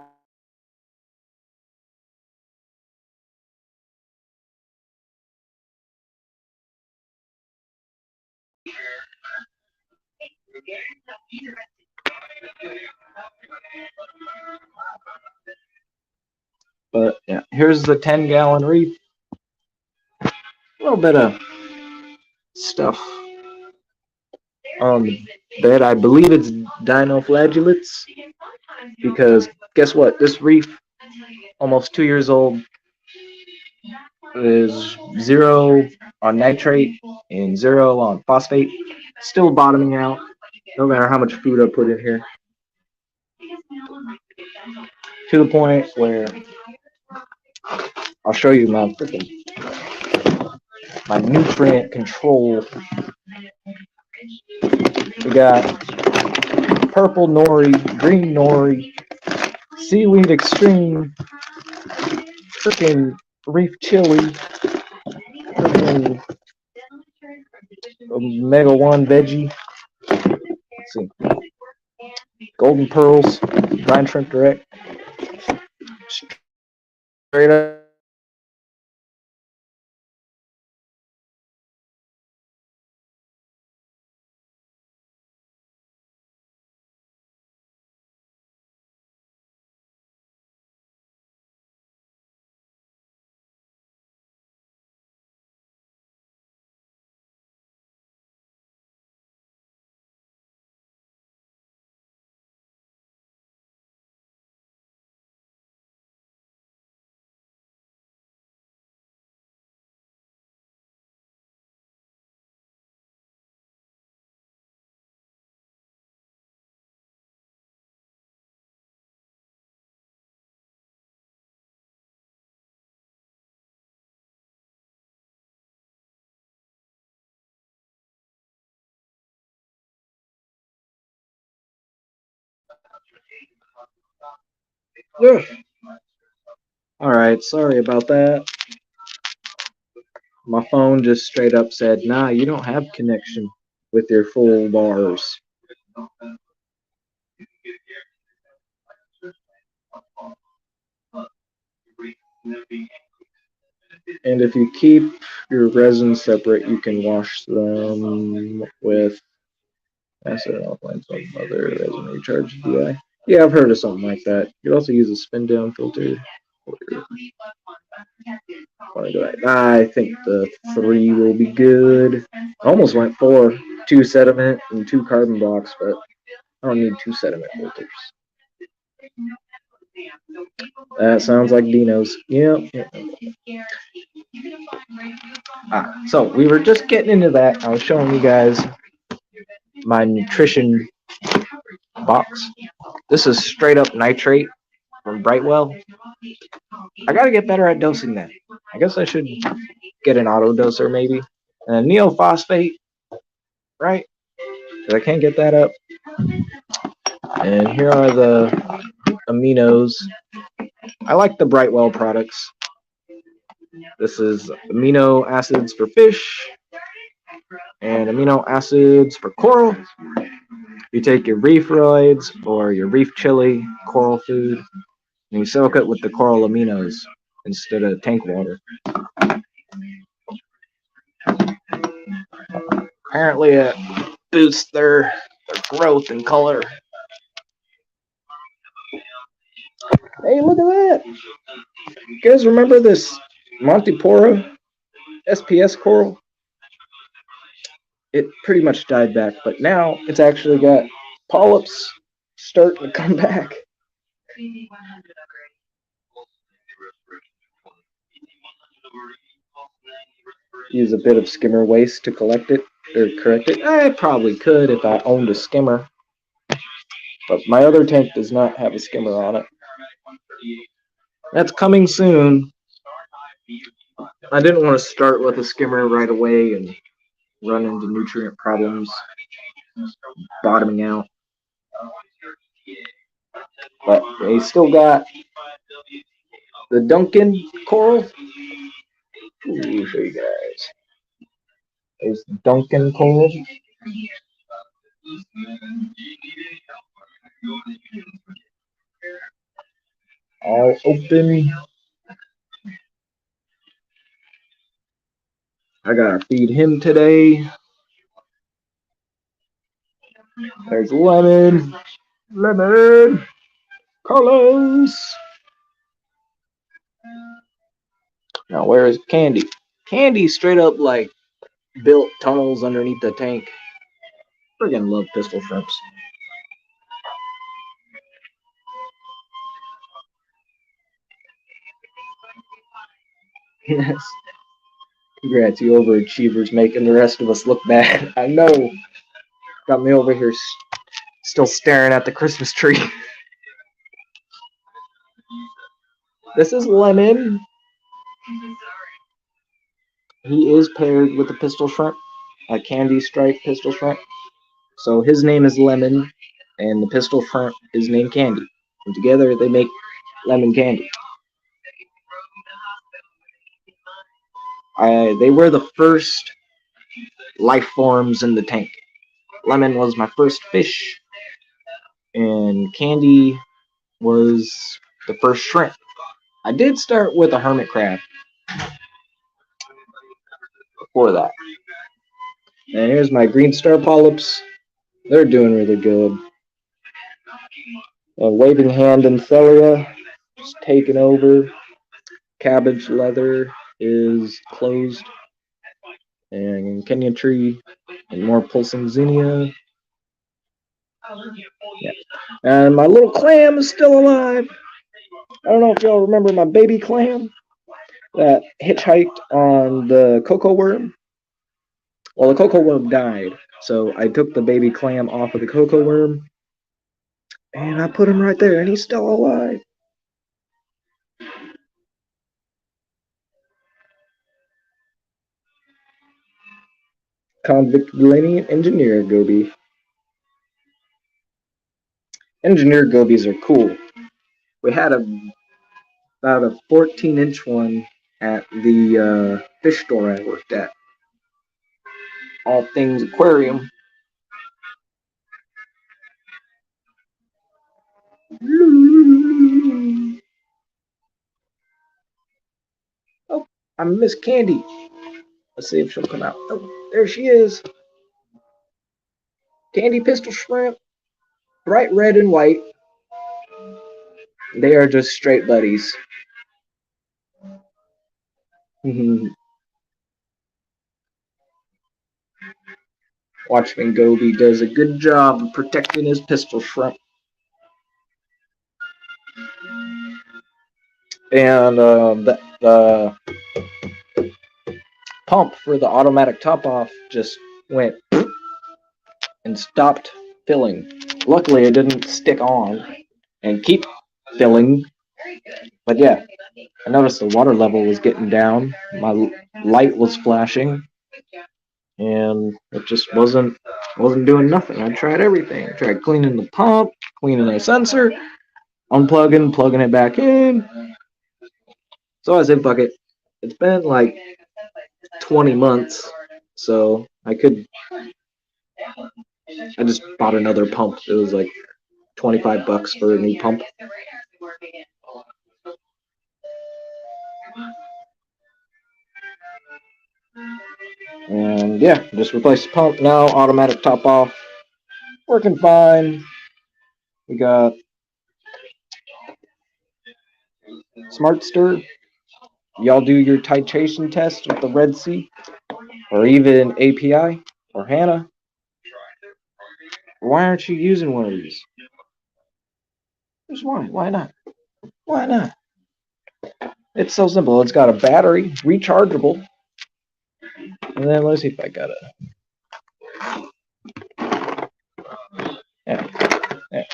But yeah, here's the 10-gallon reef. A little bit of stuff on the bed. I believe it's dinoflagellates because guess what? This reef, almost 2 years old, is 0 on nitrate and 0 on phosphate. Still bottoming out, no matter how much food I put in here. To the point where I'll show you my nutrient control. We got purple nori, green nori, seaweed extreme, freaking reef chili, freaking Omega 1 veggie. Let's see. Golden pearls, brine shrimp direct. Straight up. Alright, sorry about that. My phone just straight up said, nah, you don't have connection with your full bars. And if you keep your resin separate, you can wash them with acid alkaline salt other resin recharge DI. Yeah, I've heard of something like that. You could also use a spin down filter. I think the 3 will be good. I almost went 4, 2 sediment and 2 carbon blocks, but I don't need 2 sediment filters. That sounds like Dino's. Yep. So we were just getting into that. I was showing you guys my nutrition box. This is straight up nitrate from Brightwell. I gotta get better at dosing that. I guess I should get an auto doser maybe. And neophosphate, right? Because I can't get that up. And here are the aminos. I like the Brightwell products. This is amino acids for fish and amino acids for coral. You take your reef roids or your reef chili, coral food, and you soak it with the coral aminos instead of tank water. Apparently, it boosts their growth and color. Hey, look at that! You guys remember this Montipora SPS coral? It pretty much died back, but now it's actually got polyps starting to come back. Use a bit of skimmer waste to collect it or correct it. I probably could if I owned a skimmer, but my other tank does not have a skimmer on it. That's coming soon. I didn't want to start with a skimmer right away and run into nutrient problems, bottoming out. But they still got the Duncan coral. Let me show you guys. There's Duncan coral. All open. I gotta feed him today. There's Lemon. Lemon. Carlos. Now where is Candy? Candy straight up like built tunnels underneath the tank. Friggin' love pistol shrimps. Yes. Congrats, you overachievers, making the rest of us look bad. I know. Got me over here still staring at the Christmas tree. This is Lemon. He is paired with a pistol shrimp, a candy stripe pistol shrimp. So his name is Lemon, and the pistol shrimp is named Candy. And together they make lemon candy. They were the first life forms in the tank. Lemon was my first fish, and Candy was the first shrimp. I did start with a hermit crab before that. And here's my green star polyps. They're doing really good. Waving hand and Celia just taking over. Cabbage leather is closed. And Kenya tree and more pulsing zinnia. Yeah. And my little clam is still alive. I don't know if y'all remember my baby clam that hitchhiked on the cocoa worm. Well, the cocoa worm died, so I took the baby clam off of the cocoa worm, and I put him right there, and he's still alive. Convict Delineant Engineer Goby. Engineer gobies are cool. We had about a 14-inch one at the fish store I worked at. All things aquarium. Oh, I miss Candy. Let's see if she'll come out. Oh, there she is. Candy pistol shrimp. Bright red and white. They are just straight buddies. Watchman Goby does a good job of protecting his pistol shrimp. And the pump for the automatic top off just went and stopped filling. Luckily, it didn't stick on and keep filling. But yeah, I noticed the water level was getting down. My light was flashing, and it just wasn't doing nothing. I tried everything. I tried cleaning the pump, cleaning the sensor, unplugging, plugging it back in. So I said, fuck it. It's been like 20 months, so I could I just bought another pump. It was like 25 bucks for a new pump. And yeah, just replaced the pump now. Automatic top off. Working fine. We got Smart Stir. Y'all do your titration test with the Red Sea or even API or HANA. Why aren't you using one of these? Just why? Why not? Why not? It's so simple. It's got a battery, rechargeable, and then let's see if I got it. Yeah, yeah.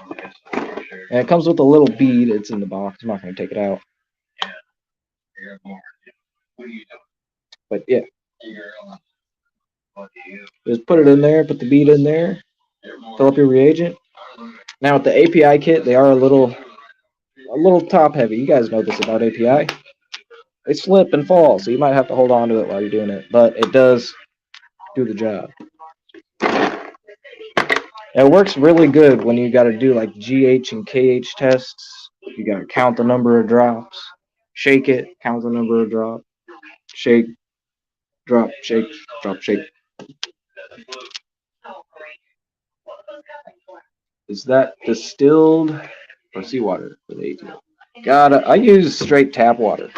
And it comes with a little bead. It's in the box. I'm not going to take it out. But yeah, just put it in there. Put the bead in there. Fill up your reagent. Now with the API kit, they are a little top heavy. You guys know this about API. They slip and fall, so you might have to hold on to it while you're doing it. But it does do the job. It works really good when you got to do like GH and KH tests. You got to count the number of drops, shake it, count the number of drops, shake, drop, shake, drop, shake. Is that distilled or seawater for the ATL? I use straight tap water.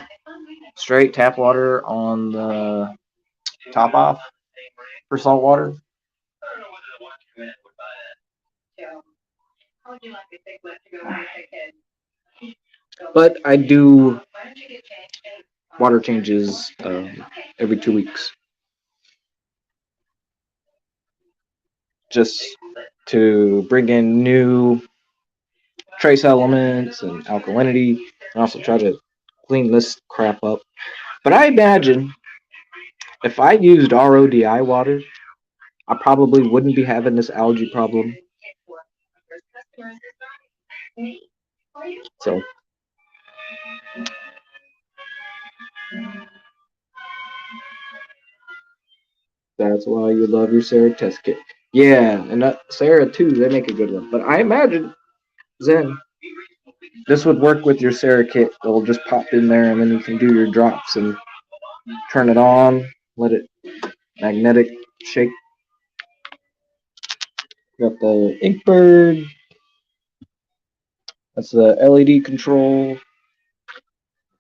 Straight tap water on the top off for salt water. But I do water changes every 2 weeks. Just to bring in new trace elements and alkalinity, and also try to clean this crap up. But I imagine if I used RODI water, I probably wouldn't be having this algae problem. So that's why you love your Sarah test kit. Yeah, and Sarah too, they make a good one. But I imagine Zen, this would work with your Sarah kit. It'll just pop in there and then you can do your drops and turn it on, let it magnetic shake. Got the Inkbird. That's the LED control,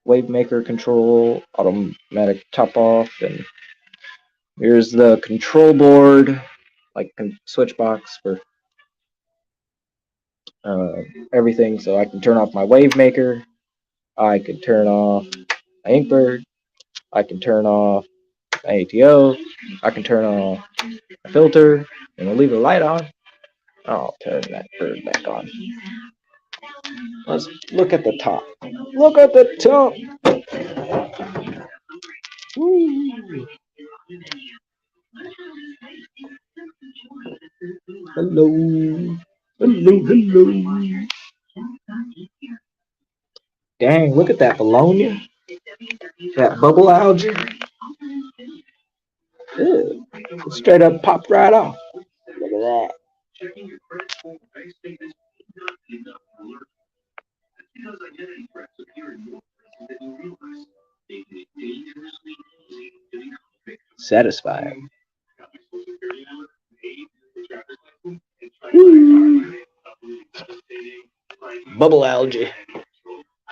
wave maker control, automatic top off, and here's the control board, like switch box for everything. So I can turn off my wave maker, I can turn off my Inkbird, I can turn off my ATO, I can turn off my filter, and I'll leave the light on. I'll turn that bird back on. Let's look at the top. Look at the top. Woo. Hello. Hello, hello. Dang, look at that bologna. That bubble algae. Ew. It straight up popped right off. Look at that. Satisfying. Woo. Bubble algae.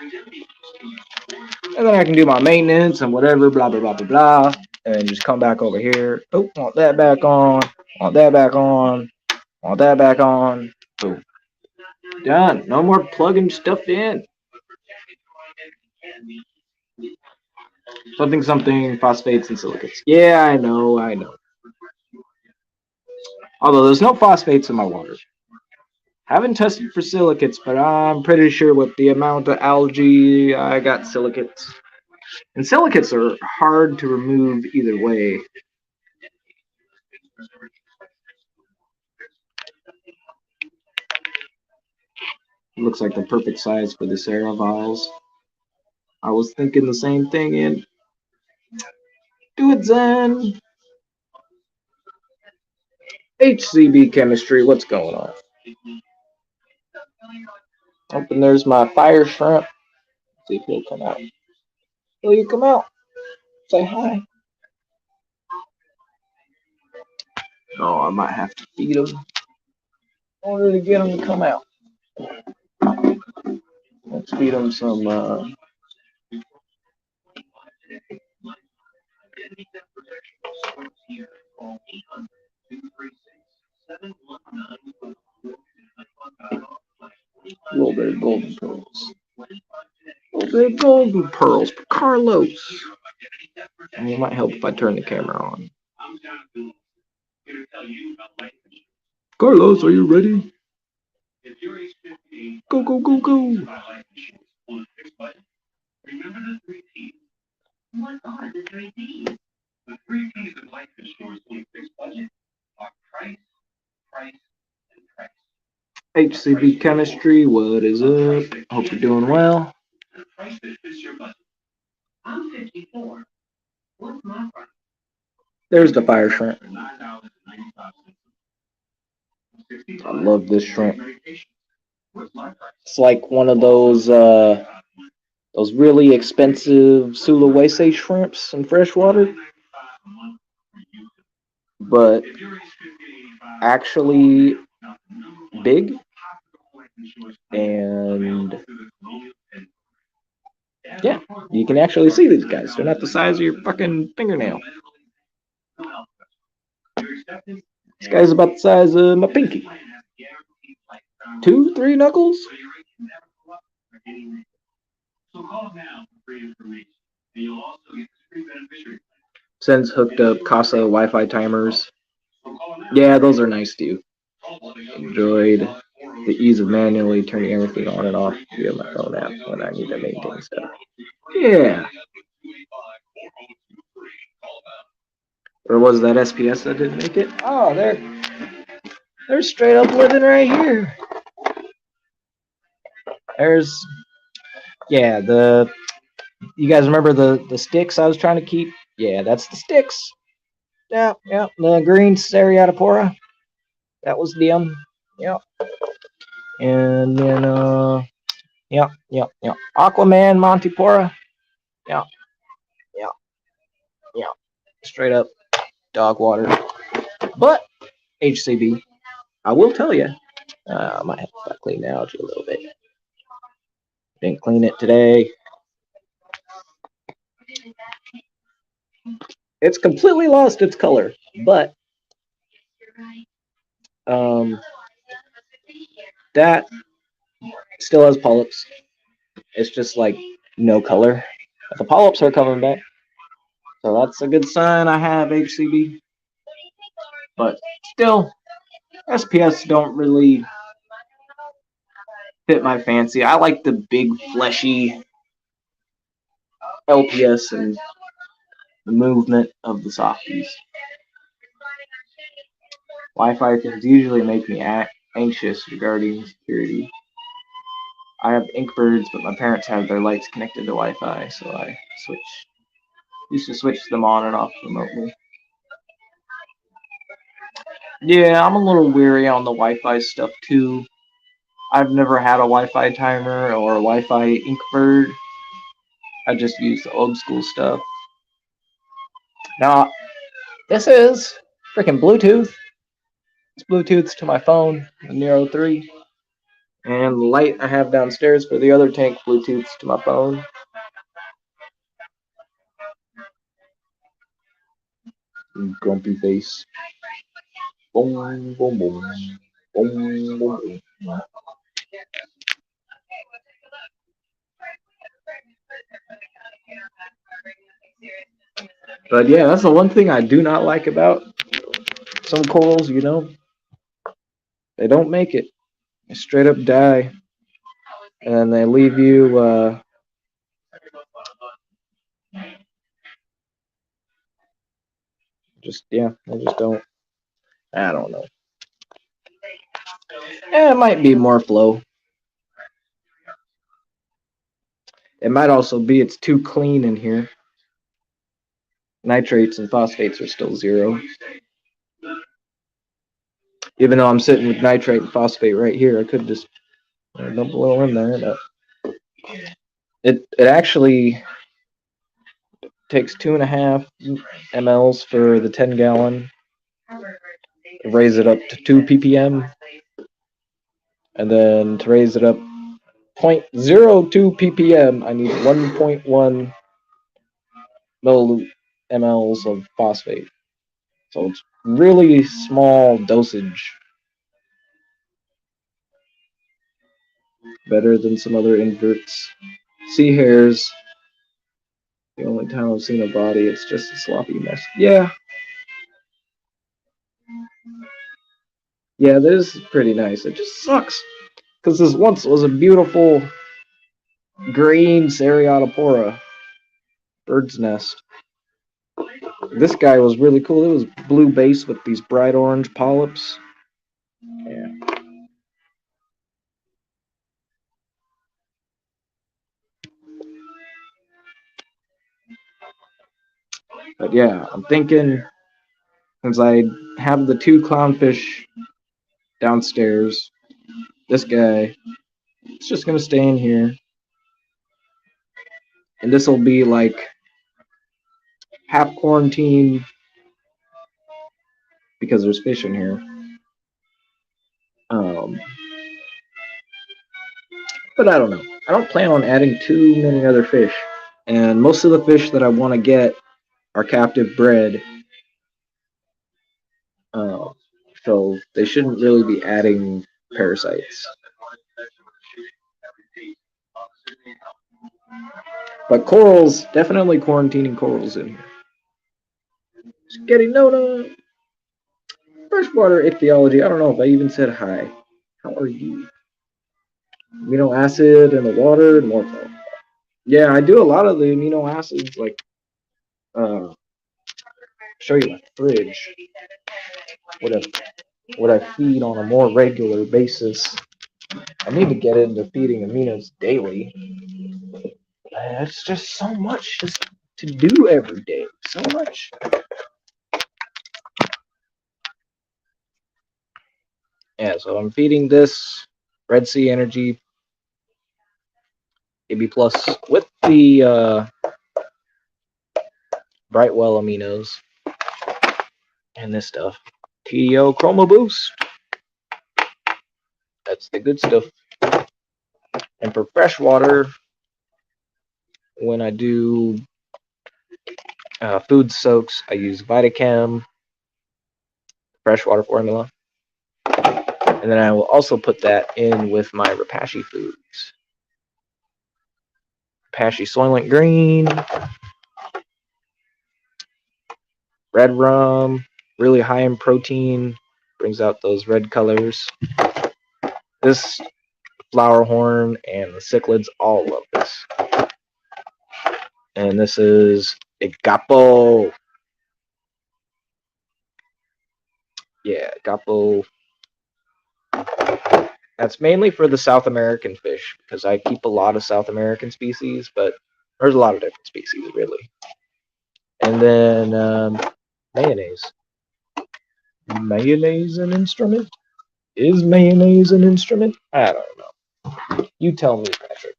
And then I can do my maintenance and whatever, blah, blah, blah, blah, blah. And just come back over here. Oh, want that back on. Want that back on. Want that back on. Boom. Done. No more plugging stuff in. Something, phosphates and silicates. Yeah, I know. Although there's no phosphates in my water. Haven't tested for silicates, but I'm pretty sure with the amount of algae, I got silicates. And silicates are hard to remove either way. Looks like the perfect size for the Sarah vials. I was thinking the same thing, and do it, Zen. HCB chemistry, what's going on? Oh, and there's my fire shrimp. See if he'll come out. Will you come out? Say hi. Oh, I might have to feed him in order to get him to come out. Let's feed him some. A little bit of golden pearls. A little bit of golden pearls for Carlos. And it might help if I turn the camera on. Carlos, are you ready? Go, go, go, go. HCB chemistry, what is up? Hope you're doing well. There's the fire shrimp. I love this shrimp. It's like one of those really expensive Sulawesi shrimps in freshwater, but actually big, and yeah, you can actually see these guys. They're not the size of your fucking fingernail. This guy's about the size of my pinky. 2, 3 knuckles? Since hooked up Casa Wi-Fi timers. Yeah, those are nice too. Enjoyed the ease of manually turning everything on and off via my phone app when I need to maintain stuff. Yeah. Or was that SPS that didn't make it? Oh, they're straight up living right here. There's, yeah, you guys remember the sticks I was trying to keep? Yeah, that's the sticks. Yeah, the green Seriatopora. That was them. Yep. And then, yep. Aquaman Montipora. Yep. Straight up dog water. But HCB, I will tell you, I might have to clean the algae a little bit. Didn't clean it today. It's completely lost its color, but that still has polyps. It's just like no color. The polyps are coming back, so that's a good sign I have HCB. But still, SPS don't really fit my fancy. I like the big fleshy LPS and the movement of the softies. Wi-Fi things usually make me anxious regarding security. I have Inkbirds, but my parents have their lights connected to Wi-Fi, so I used to switch them on and off remotely. Yeah, I'm a little weary on the Wi-Fi stuff too. I've never had a Wi-Fi timer or a Wi-Fi Inkbird. I just use the old school stuff. Now, this is freaking Bluetooth. It's Bluetooth to my phone, the Nero 3. And the light I have downstairs for the other tank Bluetooths to my phone. Grumpy face. Boom, boom, boom. Boom, boom, boom. But yeah, that's the one thing I do not like about some corals, they don't make it. They straight up die. And then they leave you, they just don't. I don't know. It might be more flow. It might also be it's too clean in here. Nitrates and phosphates are still 0. Even though I'm sitting with nitrate and phosphate right here, I could just dump a little in there. But it actually takes 2.5 mLs for the 10-gallon. Raise it up to 2 ppm, and then to raise it up 0.02 ppm, I need 1.1 mLs of phosphate. So it's really small dosage. Better than some other inverts. Sea hares. The only time I've seen a body, it's just a sloppy mess. Yeah. Yeah, this is pretty nice. It just sucks. Because this once was a beautiful green Seriatopora bird's nest. This guy was really cool. It was blue base with these bright orange polyps. Yeah. But yeah, I'm thinking, since I have the 2 clownfish downstairs, this guy is just gonna stay in here. And this will be like half quarantine because there's fish in here. Um, but I don't know. I don't plan on adding too many other fish. And most of the fish that I want to get are captive bred. Uh, so they shouldn't really be adding parasites. But corals, definitely quarantining corals in here. Spaghetti Nona. Freshwater ichthyology. I don't know if I even said hi. How are you? Amino acid in the water and morpho. Yeah, I do a lot of the amino acids, like show you my fridge. What I feed on a more regular basis. I need to get into feeding aminos daily. It's just so much just to do every day. So much. Yeah, so I'm feeding this Red Sea Energy AB Plus with the Brightwell aminos and this stuff. TDO Chroma Boost. That's the good stuff. And for freshwater, when I do food soaks, I use Vitachem freshwater formula. And then I will also put that in with my Repashy foods. Repashy Soylent Green, red rum, really high in protein, brings out those red colors. This flower horn and the cichlids all love this. And this is Igapo. Yeah, Igapo. That's mainly for the South American fish because I keep a lot of South American species, but there's a lot of different species, really. And then mayonnaise. Mayonnaise an instrument? Is mayonnaise an instrument? I don't know. You tell me, Patrick.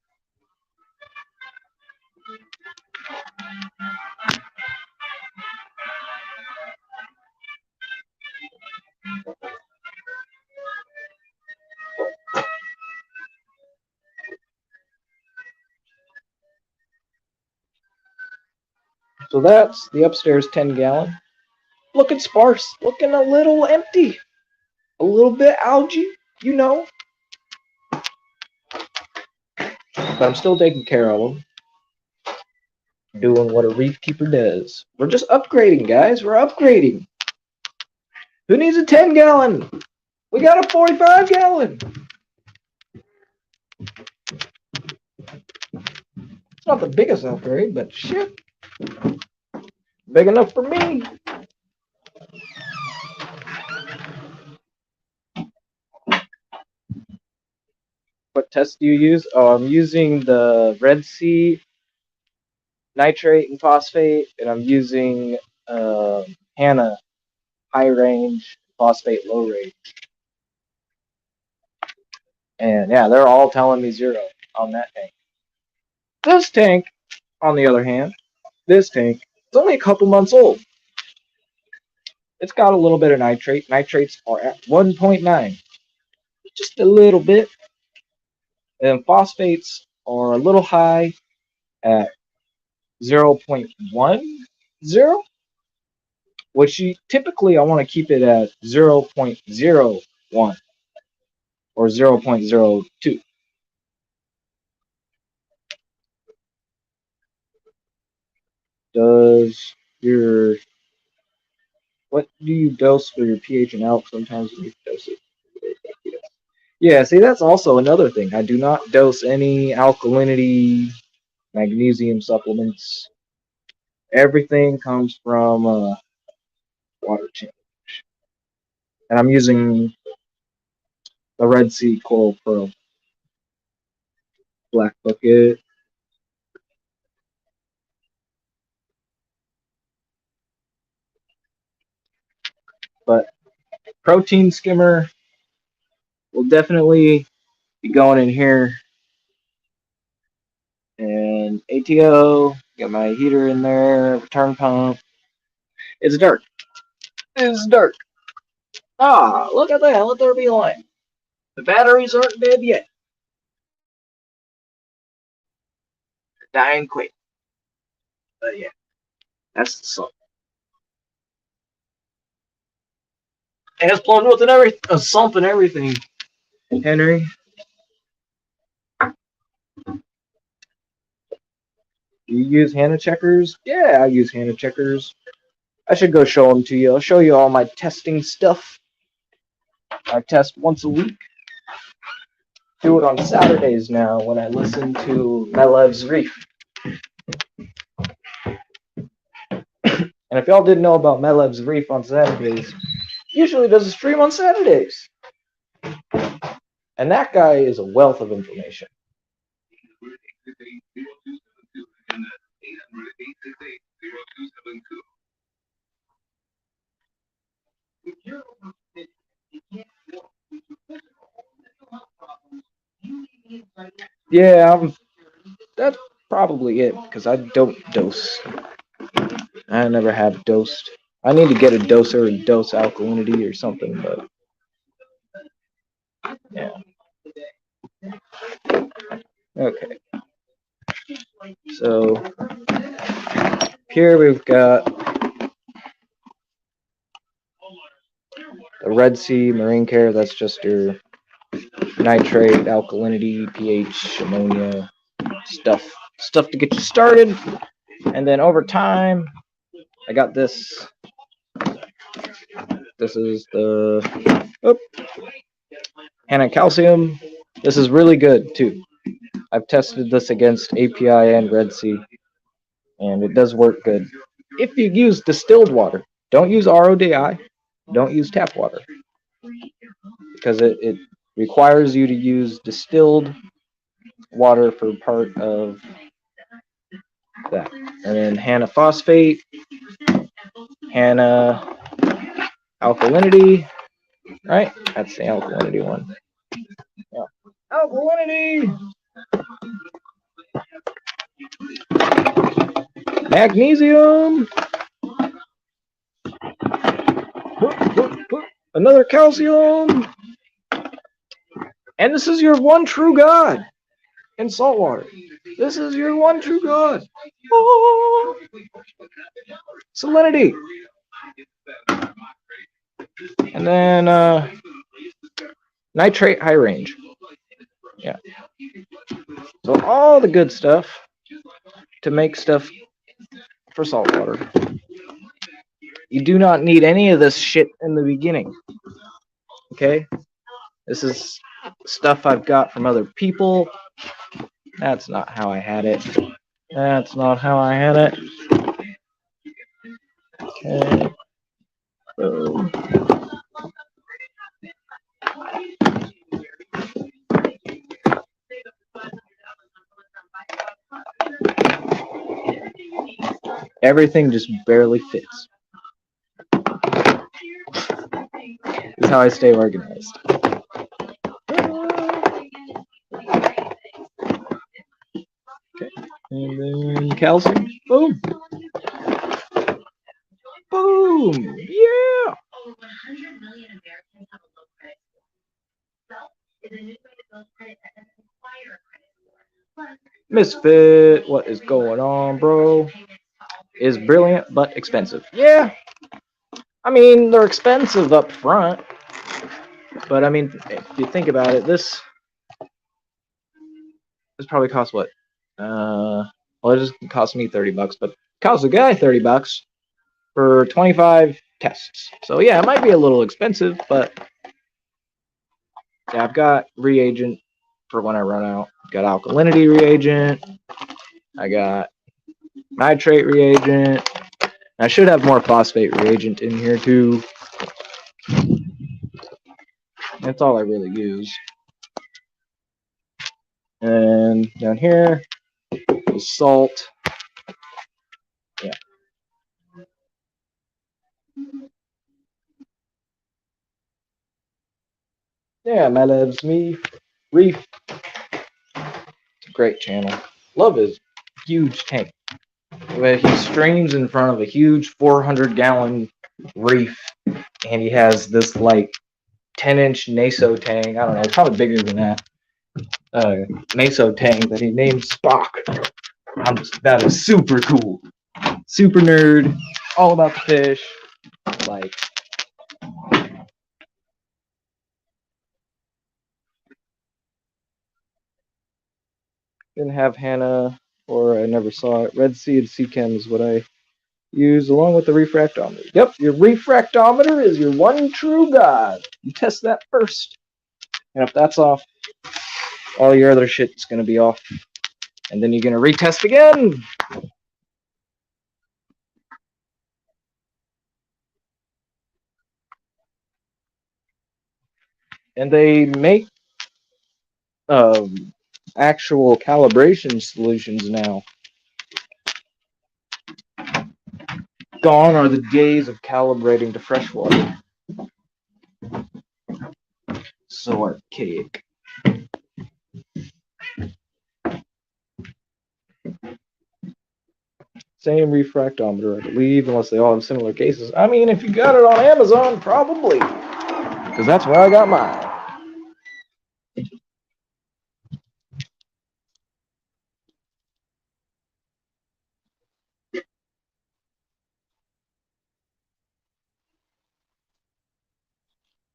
So that's the upstairs 10-gallon. Looking sparse, looking a little empty, a little bit algae, you know. But I'm still taking care of them, doing what a reef keeper does. We're just upgrading, guys. We're upgrading. Who needs a 10-gallon? We got a 45-gallon. It's not the biggest upgrade, but shit, big enough for me. What test do you use? Oh, I'm using the Red Sea nitrate and phosphate, and I'm using HANA high range, phosphate low range. And yeah, they're all telling me 0 on that tank. This tank, on the other hand, this tank, it's only a couple months old. It's got a little bit of nitrate. Nitrates are at 1.9, just a little bit. And phosphates are a little high at 0.10, which typically I want to keep it at 0.01 or 0.02. Does your What do you dose for your pH and ALK? Sometimes you dose it. Yeah, see, that's also another thing. I do not dose any alkalinity, magnesium supplements. Everything comes from water change. And I'm using the Red Sea Coral Pearl Black Bucket. But protein skimmer will definitely be going in here. And ATO, got my heater in there, return pump. It's dark. It's dark. Ah, look at that. Let there be light. The batteries aren't dead yet. They're dying quick. But yeah, that's the song. And it's plugged with something everything, Henry. You use Hannah checkers? Yeah, I use Hannah checkers. I should go show them to you. I'll show you all my testing stuff. I test once a week. Do it on Saturdays now when I listen to Melev's Reef. And if y'all didn't know about Melev's Reef on Saturdays, he usually does a stream on Saturdays. And that guy is a wealth of information. Yeah, that's probably it, because I don't dose. I never have dosed. I need to get a doser and dose alkalinity or something, but yeah. Okay. So here we've got the Red Sea Marine Care. That's just your nitrate, alkalinity, pH, ammonia stuff to get you started. And then over time, I got this. This is the Hannah Calcium. This is really good too. I've tested this against API and Red Sea, and it does work good. If you use distilled water, don't use RODI, don't use tap water, because it requires you to use distilled water for part of that. And then Hannah Phosphate, Hannah Alkalinity, right? That's the alkalinity one. Yeah. Alkalinity! Magnesium! Another calcium! And this is your one true God in saltwater. This is your one true God. Oh. Salinity. And then nitrate high range. Yeah. So all the good stuff to make stuff for saltwater. You do not need any of this shit in the beginning. Okay? This is stuff I've got from other people. That's not how I had it. That's not how I had it. Okay. Boom. Everything just barely fits. This is how I stay organized. And then calcium. Boom. Boom. Yeah. Misfit, what is going on, bro? Is brilliant but expensive. Yeah. I mean, they're expensive up front. But I mean, if you think about it, this probably costs what? Well, it just cost me $30, but it cost the guy $30 for 25 tests. So yeah, it might be a little expensive, but yeah, I've got reagent for when I run out. Got alkalinity reagent. I got nitrate reagent. I should have more phosphate reagent in here too. That's all I really use. And down here is salt. Yeah. Yeah, my loves me. Reef. It's a great channel. Love his huge tank. Where he streams in front of a huge 400-gallon reef, and he has this like 10-inch Naso tank. I don't know, it's probably bigger than that. Naso tank that he named Spock. That is super cool. Super nerd. All about the fish. Like, didn't have Hannah, or I never saw it. Red Sea and Seachem is what I use along with the refractometer. Yep, your refractometer is your one true god. You test that first. And if that's off, all your other shit's gonna be off. And then you're gonna retest again. And they make actual calibration solutions now. Gone are the days of calibrating to freshwater. So archaic. Same refractometer, I believe, unless they all have similar cases. I mean, if you got it on Amazon, probably. Because that's where I got mine.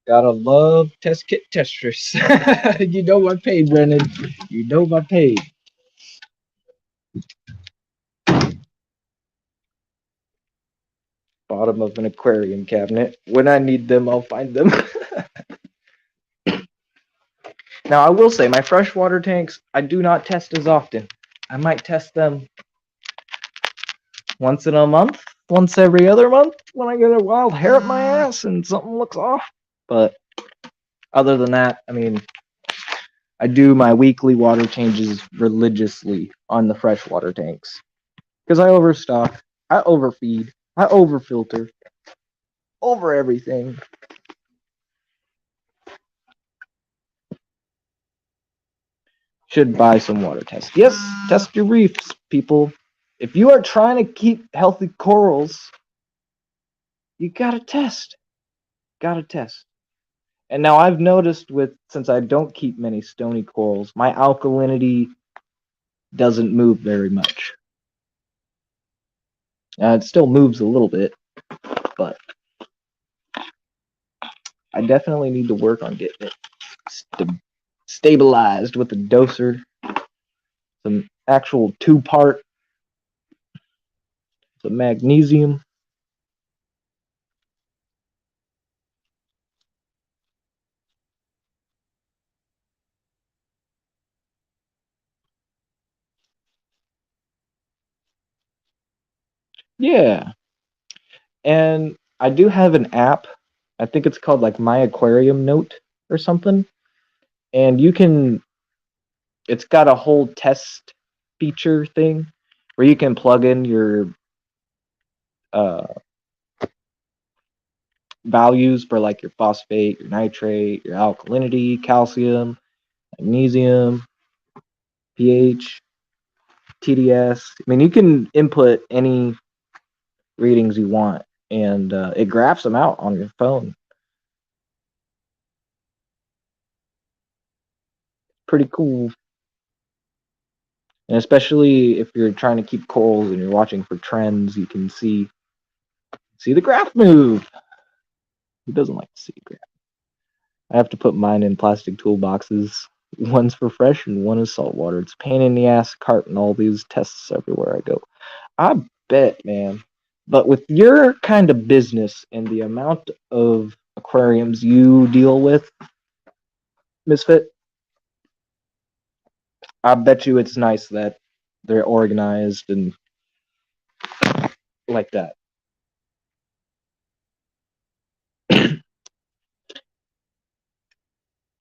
Gotta love test kit testers. You know my page, Brennan. You know my page. Bottom of an aquarium cabinet. When I need them, I'll find them. Now, I will say, my freshwater tanks, I do not test as often. I might test them once in a month, once every other month, when I get a wild hair up my ass and something looks off. But other than that, I mean, I do my weekly water changes religiously on the freshwater tanks. Because I overstock, I overfeed, I overfilter, over everything. Should buy some water tests. Yes, test your reefs, people. If you are trying to keep healthy corals, you gotta test. Gotta test. And now I've noticed since I don't keep many stony corals, my alkalinity doesn't move very much. It still moves a little bit, but I definitely need to work on getting it stabilized with a doser, some actual 2-part, some magnesium. Yeah. And I do have an app. I think it's called like My Aquarium Note or something. And it's got a whole test feature thing where you can plug in your values for like your phosphate, your nitrate, your alkalinity, calcium, magnesium, pH, TDS. I mean, you can input any readings you want, and it graphs them out on your phone. Pretty cool. And especially if you're trying to keep corals and you're watching for trends, you can see the graph move. Who doesn't like to see a graph? I have to put mine in plastic toolboxes. One's for fresh and one is saltwater. It's a pain in the ass carting all these tests everywhere I go. I bet, man. But with your kind of business and the amount of aquariums you deal with, Misfit, I bet you it's nice that they're organized and like that.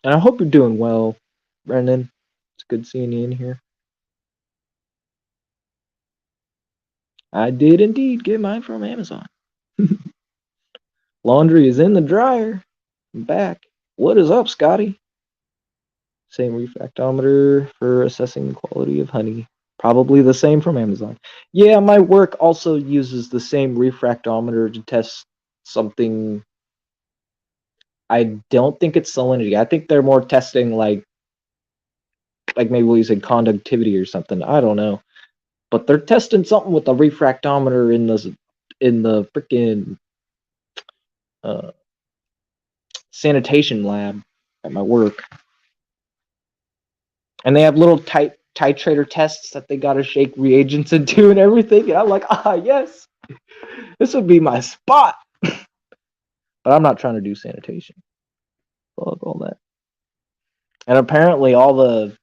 And I hope you're doing well, Brendan. It's good seeing you in here. I did indeed get mine from Amazon. Laundry is in the dryer. I'm back. What is up, Scotty? Same refractometer for assessing the quality of honey. Probably the same from Amazon. Yeah, my work also uses the same refractometer to test something. I don't think it's salinity. I think they're more testing like maybe we said conductivity or something. I don't know. But they're testing something with the refractometer in the freaking uh, sanitation lab at my work. And they have little titrator tests that they gotta shake reagents into and everything. And I'm like, yes, this would be my spot. But I'm not trying to do sanitation. Fuck all that. And apparently all the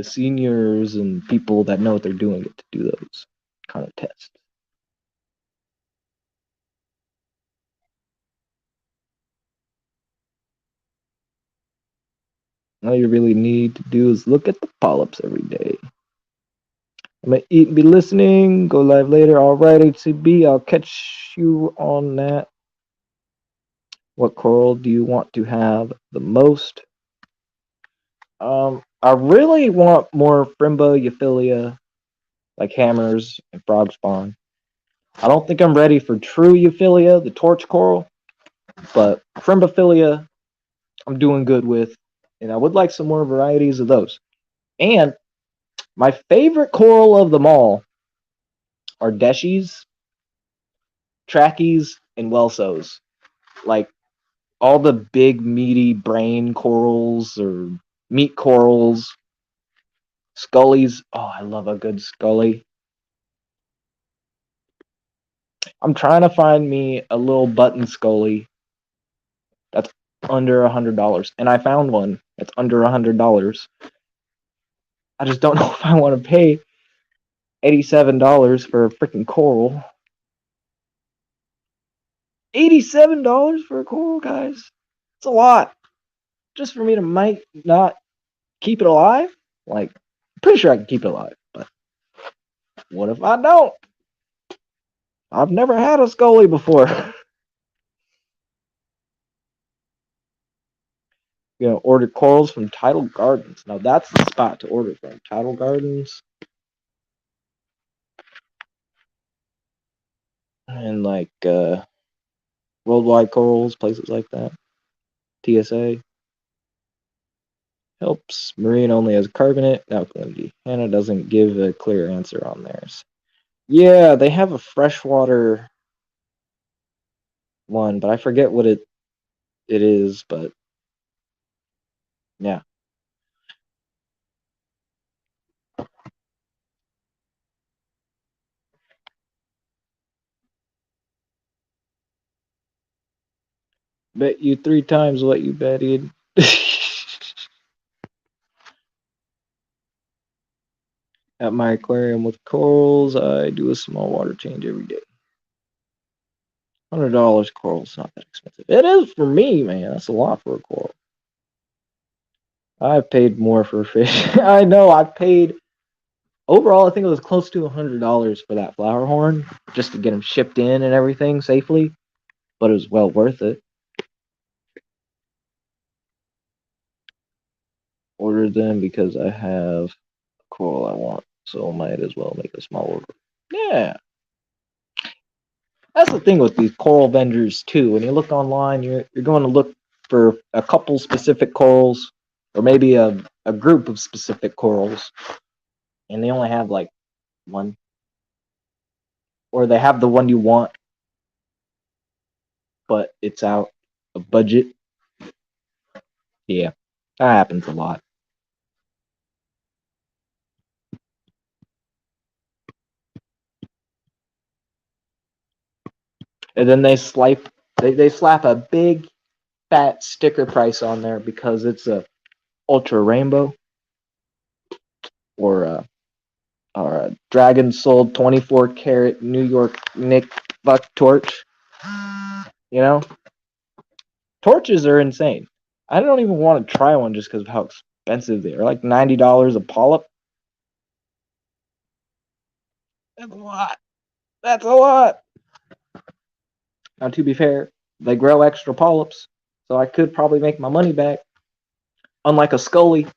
seniors and people that know what they're doing get to do those kind of tests. All you really need to do is look at the polyps every day. I'm gonna eat and be listening. Go live later. All right, HCB. I'll catch you on that. What coral do you want to have the most? I really want more Frimba Euphilia, like hammers and frog spawn. I don't think I'm ready for true Euphilia, the torch coral, but Frimbophilia, I'm doing good with, and I would like some more varieties of those. And my favorite coral of them all are Deshies, Trackies, and Welsos. Like all the big meaty brain corals or meat corals, Scullies. Oh, I love a good Scully. I'm trying to find me a little button Scully that's under $100, and I found one that's under $100. I just don't know if I want to pay $87 for a freaking coral. $87 for a coral, guys. It's a lot. Just for me to might not keep it alive? Like, I'm pretty sure I can keep it alive, but what if I don't? I've never had a Scully before. Order corals from Tidal Gardens. Now that's the spot to order from. Tidal Gardens. And like Worldwide Corals, places like that. TSA. Helps. Marine only has carbonate, alkalinity. Hannah doesn't give a clear answer on theirs. Yeah, they have a freshwater one, but I forget what it is, but yeah. Bet you 3 times what you betted. At my aquarium with corals, I do a small water change every day. $100 coral's not that expensive. It is for me, man. That's a lot for a coral. I've paid more for fish. I know. I've paid overall. I think it was close to $100 for that flower horn, just to get them shipped in and everything safely. But it was well worth it. Ordered them because I have a coral I want so might as well make a small order. Yeah, that's the thing with these coral vendors too. When you look online, you're going to look for a couple specific corals, or maybe a group of specific corals, and they only have like one, or they have the one you want, but it's out of budget. Yeah, that happens a lot. And then they slap a big fat sticker price on there because it's a ultra rainbow or a dragon sold 24 karat New York Nick buck torch. You know, torches are insane. I don't even want to try one just because of how expensive they are. Like $90 a polyp. That's a lot. That's a lot. Now, to be fair, they grow extra polyps, so I could probably make my money back. Unlike a scully,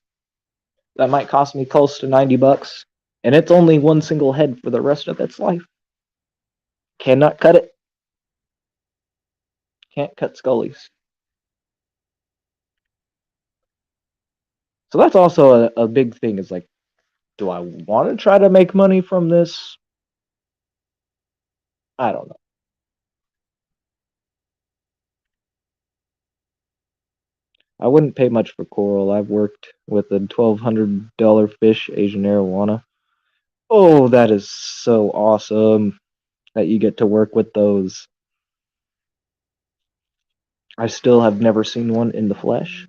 that might cost me close to $90, and it's only one single head for the rest of its life. Cannot cut it. Can't cut scullies. So that's also a big thing. Is like, do I want to try to make money from this? I don't know. I wouldn't pay much for coral. I've worked with a $1,200 fish, Asian arowana. Oh, that is so awesome that you get to work with those. I still have never seen one in the flesh.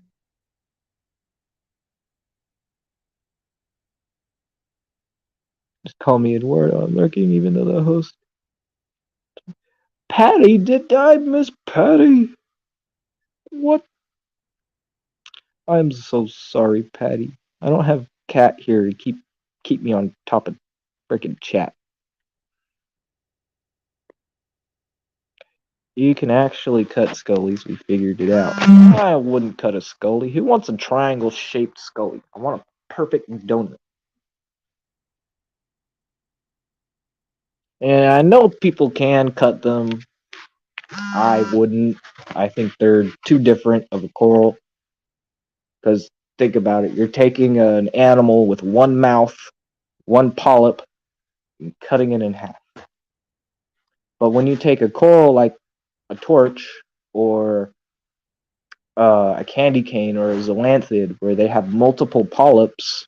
Just call me Eduardo. I'm lurking even though the host. Patty, did I miss Patty? What? I'm so sorry, Patty. I don't have Cat here to keep me on top of freaking chat. You can actually cut scullies. We figured it out. I wouldn't cut a scully. Who wants a triangle-shaped scully? I want a perfect donut. And I know people can cut them. I wouldn't. I think they're too different of a coral. Because think about it. You're taking an animal with one mouth, one polyp, and cutting it in half. But when you take a coral like a torch or a candy cane or a zoanthid, where they have multiple polyps,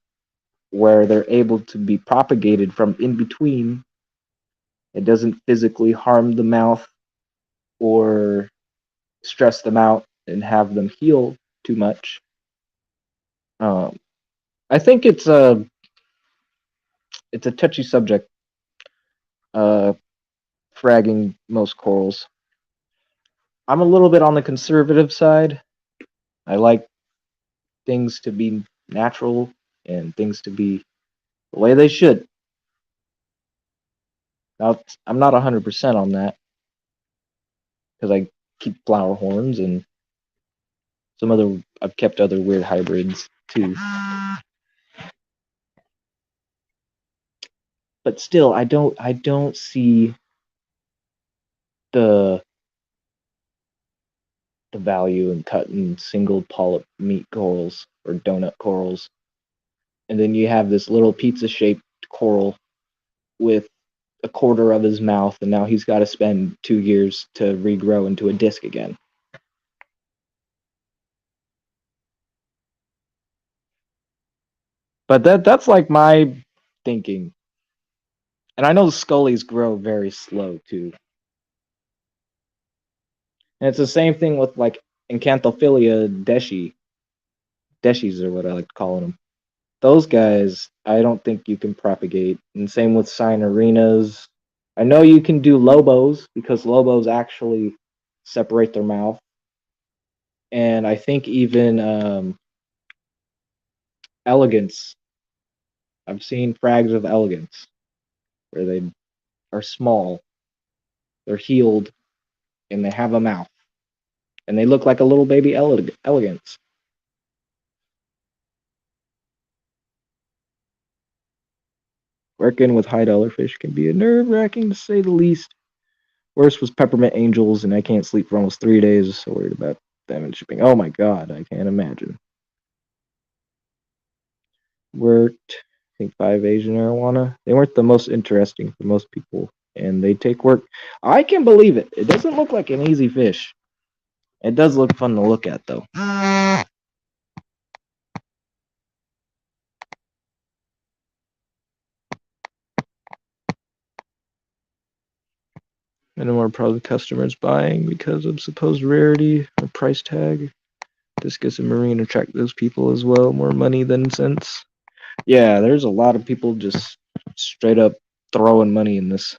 where they're able to be propagated from in between, it doesn't physically harm the mouth or stress them out and have them heal too much. Um, I think it's a touchy subject, uh, fragging most corals. I'm a little bit on the conservative side. I like things to be natural and things to be the way they should. Now, I'm not 100% on that because I keep flower horns and I've kept other weird hybrids too. But still, I don't see the the value in cutting single polyp meat corals or donut corals. And then you have this little pizza shaped coral with a quarter of his mouth, and now he's got to spend 2 years to regrow into a disc again. But that's like my thinking. And I know scullies grow very slow too. And it's the same thing with like Encanthophilia deshi. Deshis are what I like calling them. Those guys, I don't think you can propagate. And same with Cynarenas. I know you can do Lobos because Lobos actually separate their mouth. And I think even Elegance. I've seen frags of Elegance where they are small, they're healed, and they have a mouth. And they look like a little baby Elegance. Working with high dollar fish can be a nerve wracking to say the least. Worst was peppermint angels, and I can't sleep for almost 3 days. So worried about them and shipping. Oh my god, I can't imagine. Worked, I think 5 Asian arowana. They weren't the most interesting for most people, and they take work. I can believe it. It doesn't look like an easy fish. It does look fun to look at, though. Many more probably customers buying because of supposed rarity or price tag. Discus and marine attract those people as well. More money than sense. Yeah, there's a lot of people just straight up throwing money in this.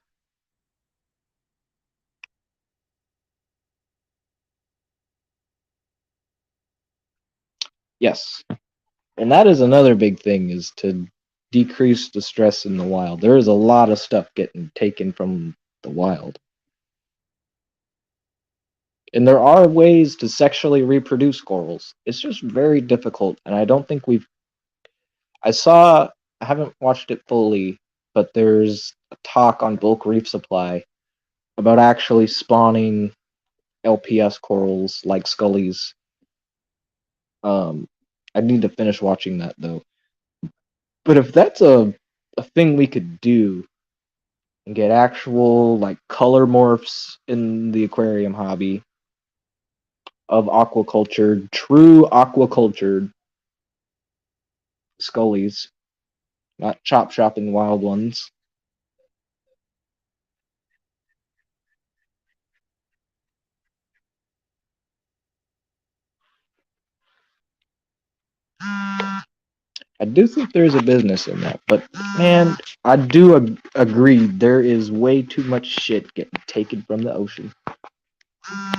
Yes. And that is another big thing, is to decrease the stress in the wild. There is a lot of stuff getting taken from the wild. And there are ways to sexually reproduce corals. It's just very difficult, and I don't think I haven't watched it fully, but there's a talk on bulk reef supply about actually spawning LPS corals like scullies. I need to finish watching that though. But if that's a thing we could do and get actual like color morphs in the aquarium hobby of aquaculture, true aquacultured scullies, not chop shopping wild ones. I do think there's a business in that, but man, I do agree there is way too much shit getting taken from the ocean.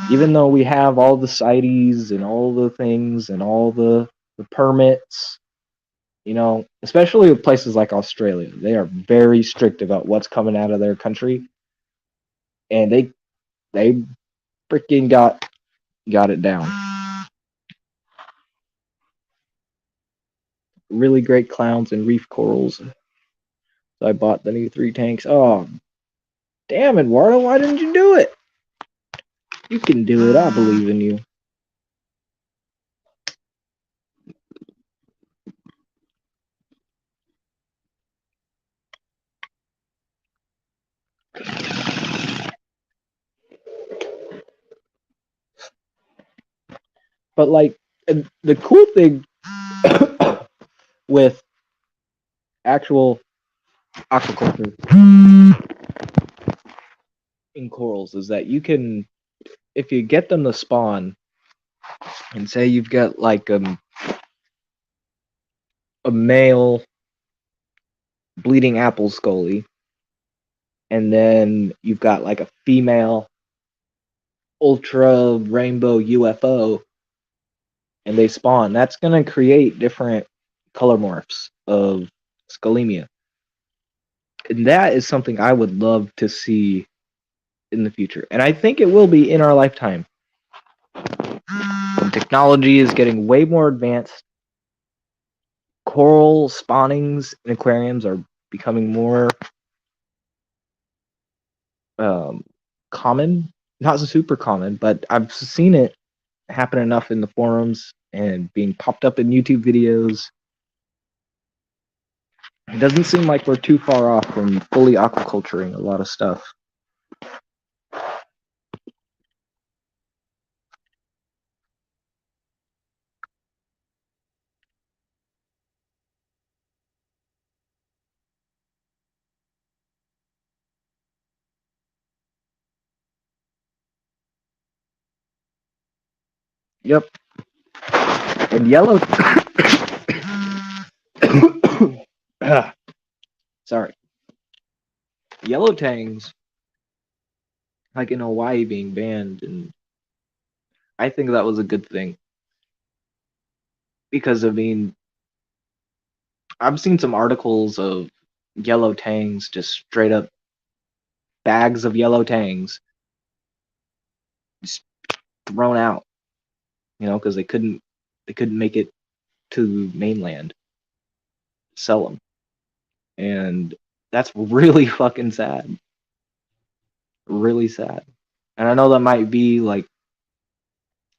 Even though we have all the CITES and all the things and all the permits, especially with places like Australia, they are very strict about what's coming out of their country, and they freaking got it down. Really great clowns and reef corals. So I bought the new 3 tanks. Oh, damn, Eduardo, why didn't you do it? You can do it. I believe in you. But like the cool thing with actual aquaculture in corals is that you can, if you get them to spawn, and say you've got like a male bleeding apple scully, and then you've got like a female ultra rainbow UFO, and they spawn, that's going to create different color morphs of scalemia. And that is something I would love to see in the future. And I think it will be in our lifetime. When technology is getting way more advanced, coral spawnings in aquariums are becoming more common. Not super common, but I've seen it happen enough in the forums and being popped up in YouTube videos. It doesn't seem like we're too far off from fully aquaculturing a lot of stuff. Yep. And yellow. Sorry. Yellow tangs, like in Hawaii, being banned, and I think that was a good thing. Because, I mean, I've seen some articles of yellow tangs, just straight up bags of yellow tangs just thrown out, because they couldn't make it to mainland, sell them. And That's really fucking sad. Really sad. And I know that might be like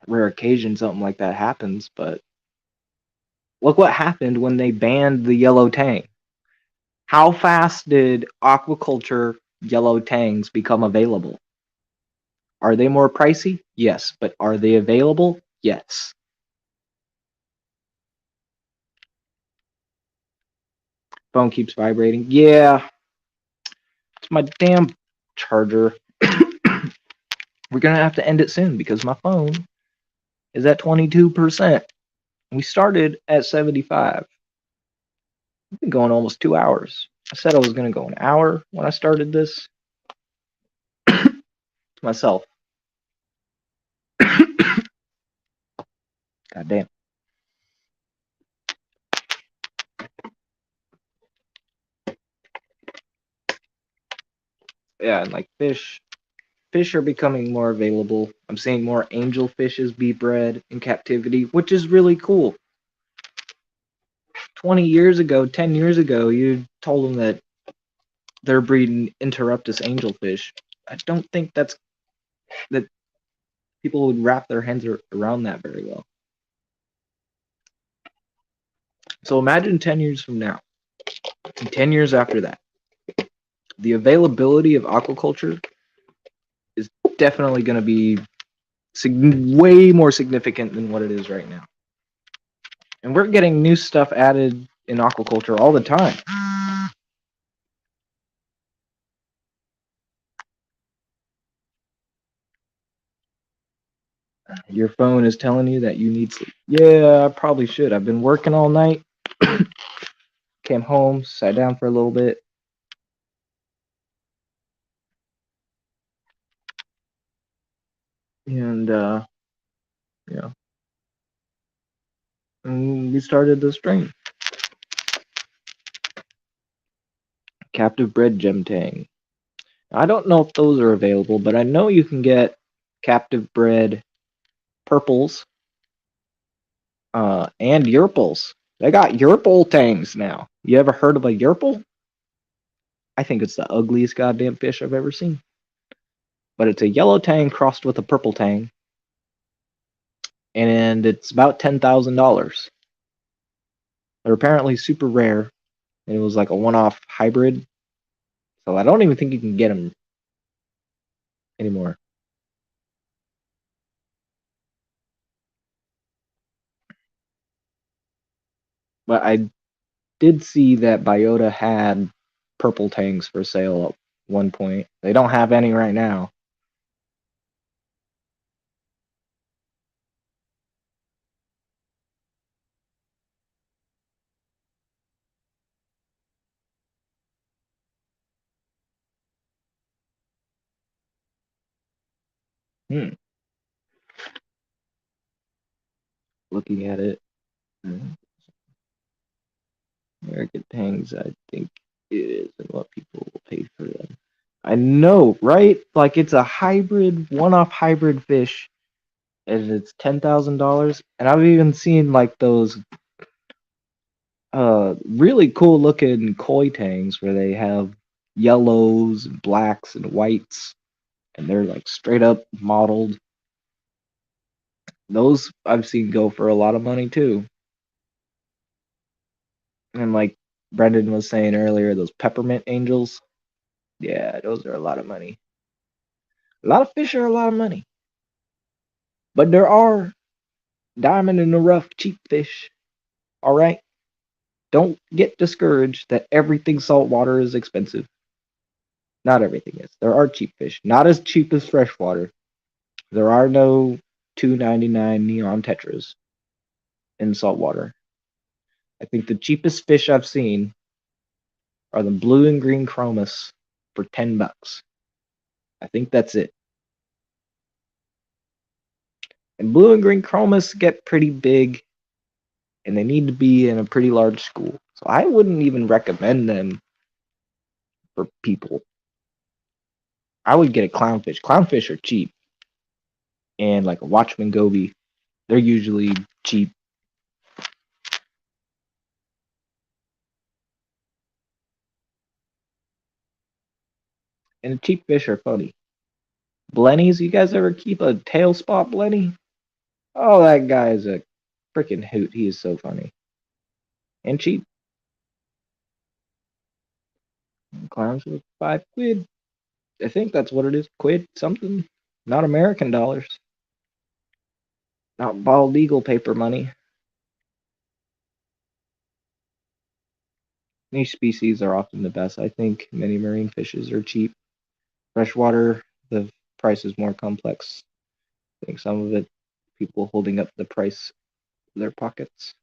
rare occasion something like that happens, but look what happened when they banned the yellow tang. How fast did aquaculture yellow tangs become available? Are they more pricey? Yes. But are they available? Yes. Phone keeps vibrating. Yeah, it's my damn charger. We're gonna have to end it soon because my phone is at 22%. We started at 75. We've been going almost 2 hours. I said I was gonna go an hour when I started this. To myself. God damn. Yeah, and like fish are becoming more available. I'm seeing more angel fishes be bred in captivity, which is really cool. 20 years ago, 10 years ago, you told them that they're breeding interruptus angelfish. I don't think that people would wrap their heads around that very well. So imagine 10 years from now, and 10 years after that, the availability of aquaculture is definitely going to be way more significant than what it is right now. And we're getting new stuff added in aquaculture all the time. Your phone is telling you that you need sleep. Yeah, I probably should. I've been working all night. Came home, sat down for a little bit. And yeah. And we started the stream. Captive bred gem tang. I don't know if those are available, but I know you can get captive bred purples and yerples. They got yerple tangs now. You ever heard of a yerple? I think it's the ugliest goddamn fish I've ever seen. But it's a yellow tang crossed with a purple tang, and it's about $10,000. They're apparently super rare, and it was like a one-off hybrid. So I don't even think you can get them anymore. But I did see that Biota had purple tangs for sale at one point. They don't have any right now. Hmm. Looking at it, American tangs, I think it is, and what people will pay for them. I know, right? Like it's a hybrid, one-off hybrid fish, and it's $10,000. And I've even seen like those really cool looking koi tangs where they have yellows, blacks, and whites, and they're like straight up modeled. Those I've seen go for a lot of money too. And like Brendan was saying earlier, those peppermint angels, yeah, those are a lot of money. A lot of fish are a lot of money. But there are diamond in the rough cheap fish. All right? Don't get discouraged that everything saltwater is expensive. Not everything is. There are cheap fish. Not as cheap as freshwater. There are no $2.99 neon tetras in saltwater. I think the cheapest fish I've seen are the blue and green chromis for $10. I think that's it. And blue and green chromis get pretty big, and they need to be in a pretty large school. So I wouldn't even recommend them for people. I would get a clownfish. Clownfish are cheap, and like a Watchman goby, they're usually cheap. And cheap fish are funny. Blennies, you guys ever keep a tail spot blenny? Oh, that guy is a freaking hoot. He is so funny. And cheap. Clowns with 5 quid. I think that's what it is. Quid something. Not American dollars. Not bald eagle paper money. Niche species are often the best. I think many marine fishes are cheap. Freshwater, the price is more complex. I think some of it, people holding up the price of their pockets.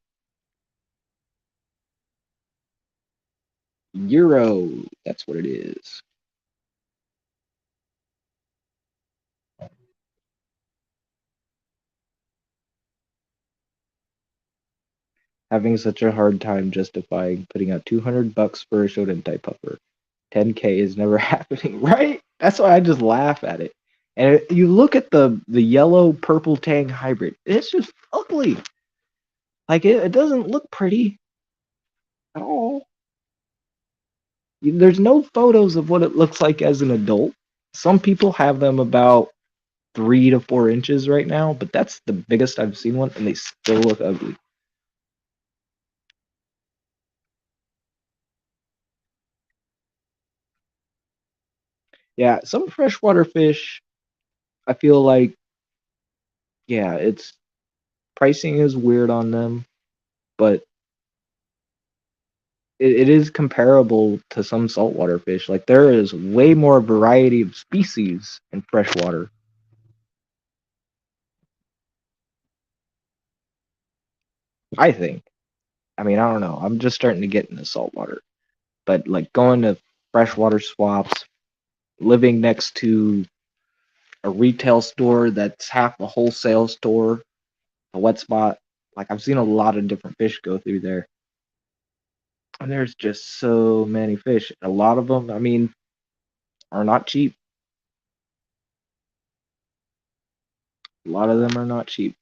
Euro, that's what it is. Having such a hard time justifying putting out $200 for a Shodan type puffer. 10K is never happening, right? That's why I just laugh at it. And you look at the yellow purple tang hybrid, it's just ugly. Like it doesn't look pretty at all. There's no photos of what it looks like as an adult. Some people have them about 3 to 4 inches right now, but that's the biggest I've seen one, and they still look ugly. Yeah, some freshwater fish, I feel like, yeah, it's pricing is weird on them, but it is comparable to some saltwater fish. Like there is way more variety of species in freshwater. I think. I mean, I don't know. I'm just starting to get into saltwater, but like going to freshwater swaps, living next to a retail store that's half a wholesale store, a wet spot. Like I've seen a lot of different fish go through there, and there's just so many fish. A lot of them, I mean, are not cheap. A lot of them are not cheap.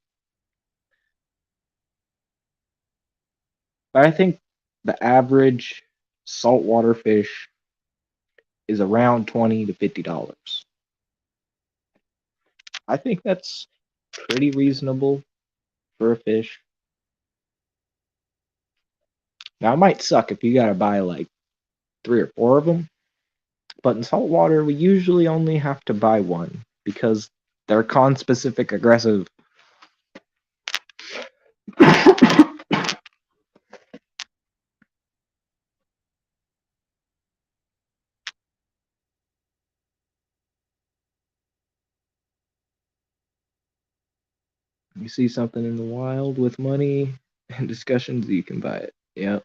But I think the average saltwater fish is around $20 to $50. I think that's pretty reasonable for a fish. Now it might suck if you gotta buy like 3 or 4 of them, but in saltwater we usually only have to buy one because they're con-specific aggressive. You see something in the wild with money and discussions, you can buy it. Yep.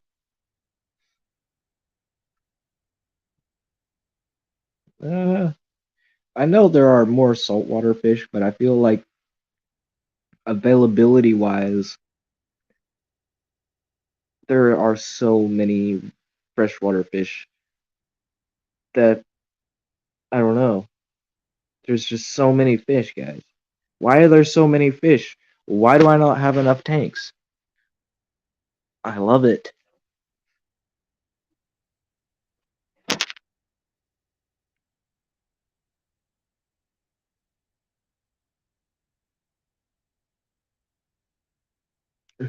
Uh, I know there are more saltwater fish, but I feel like availability wise, there are so many freshwater fish that I don't know. There's just so many fish, guys. Why are there so many fish? Why do I not have enough tanks? I love it.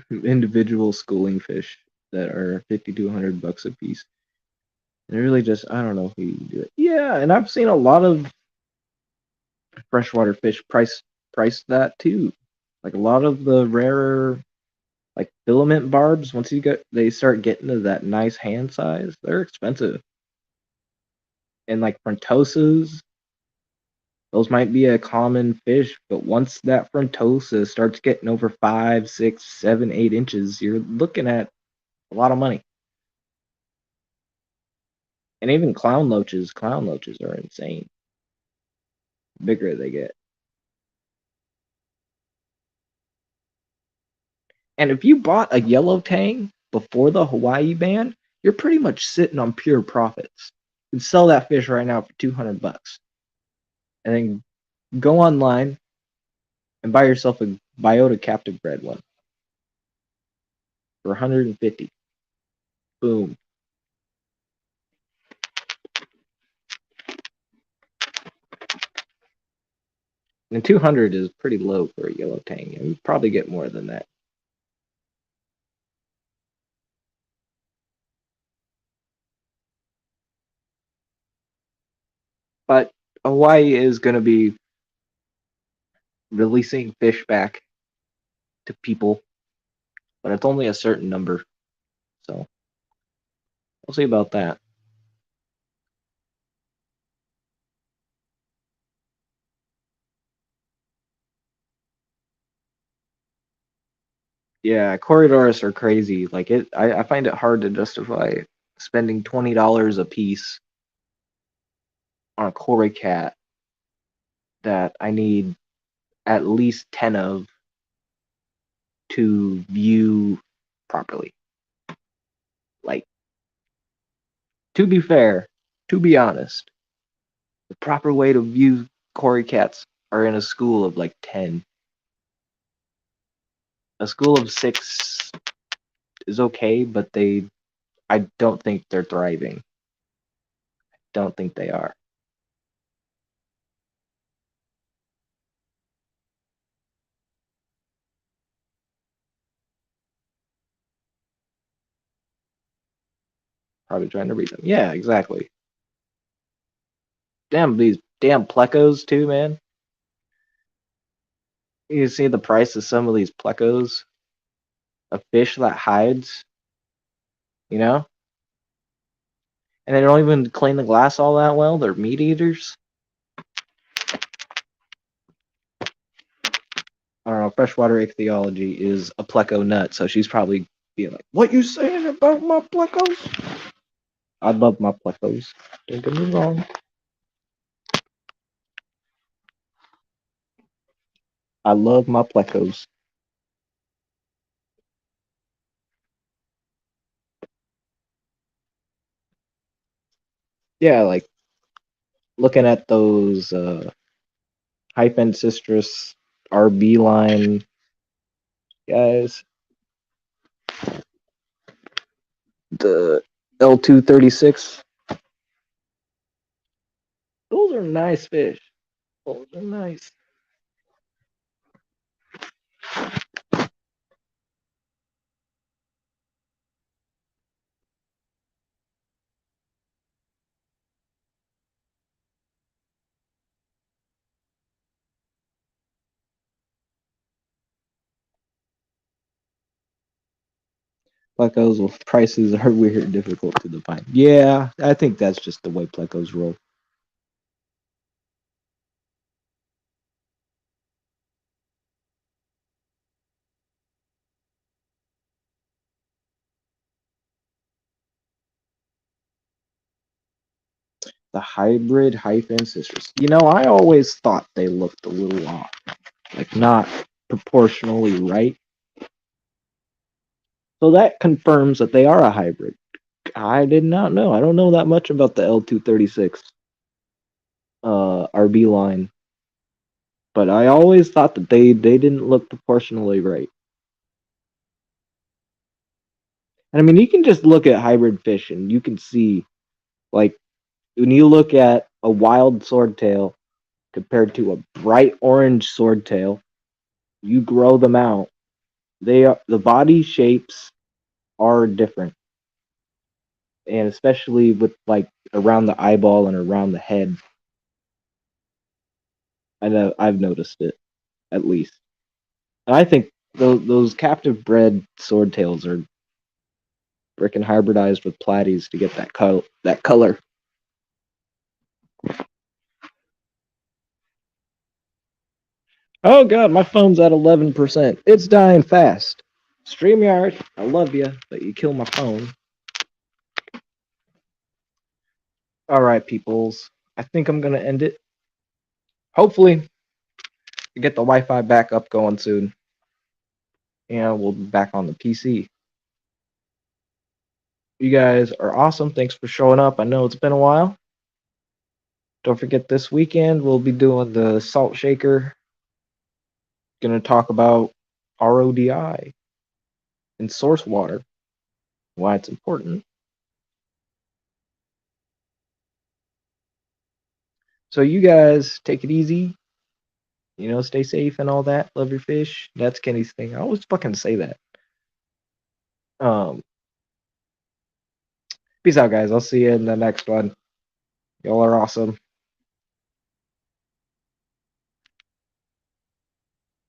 Individual schooling fish that are 50 to 100 bucks a piece. They're really just I don't know who you do it. Yeah, and I've seen a lot of freshwater fish price that too. Like a lot of the rarer like filament barbs, once they start getting to that nice hand size, they're expensive. And like frontosas, those might be a common fish, but once that frontosa starts getting over 5, 6, 7, 8 inches, you're looking at a lot of money. And even clown loaches are insane. The bigger they get. And if you bought a yellow tang before the Hawaii ban, you're pretty much sitting on pure profits. You can sell that fish right now for 200 bucks. And then go online and buy yourself a biota captive bred one for 150. Boom. And 200 is pretty low for a yellow tang. You probably get more than that. But Hawaii is going to be releasing fish back to people, but it's only a certain number. So we'll see about that. Yeah, corridors are crazy. Like I find it hard to justify spending $20 a piece on a Cory cat that I need at least 10 of to view properly. Like, to be fair, to be honest, the proper way to view Cory cats are in a school of like 10. A school of 6 is okay, but I don't think they're thriving. Don't think they are. Probably trying to read them. Yeah, exactly. Damn, these damn plecos too, man. You see the price of some of these plecos, a fish that hides, you know? And they don't even clean the glass all that well. They're meat eaters. I don't know. Freshwater ichthyology is a pleco nut, so she's probably being like, "What you saying about my plecos?" I love my plecos. Don't get me wrong. I love my plecos. Yeah, like looking at those hyphen citrus RB line guys. The L236. Those are nice fish. Those are nice. Plecos, well, prices are weird, difficult to define. Yeah, I think that's just the way plecos roll. The hybrid hyphen citrus. You know, I always thought they looked a little off, like not proportionally right. So that confirms that they are a hybrid. I did not know. I don't know that much about the L236 RB line, but I always thought that they didn't look proportionally right. And I mean, you can just look at hybrid fish and you can see, like, when you look at a wild swordtail compared to a bright orange swordtail, you grow them out. The body shapes are different, and especially with like around the eyeball and around the head. I know I've noticed it at least. And I think those captive bred swordtails are freaking hybridized with platies to get that color. Oh god, my phone's at 11%. It's dying fast. StreamYard, I love you, but you kill my phone. All right, peoples. I think I'm gonna end it. Hopefully, we get the Wi-Fi back up going soon, and we'll be back on the PC. You guys are awesome. Thanks for showing up. I know it's been a while. Don't forget this weekend we'll be doing the salt shaker. Gonna talk about RODI and source water, why it's important. So you guys take it easy. You know, stay safe and all that. Love your fish. That's Kenny's thing. I always fucking say that. Um, Peace out, guys. I'll see you in the next one. Y'all are awesome.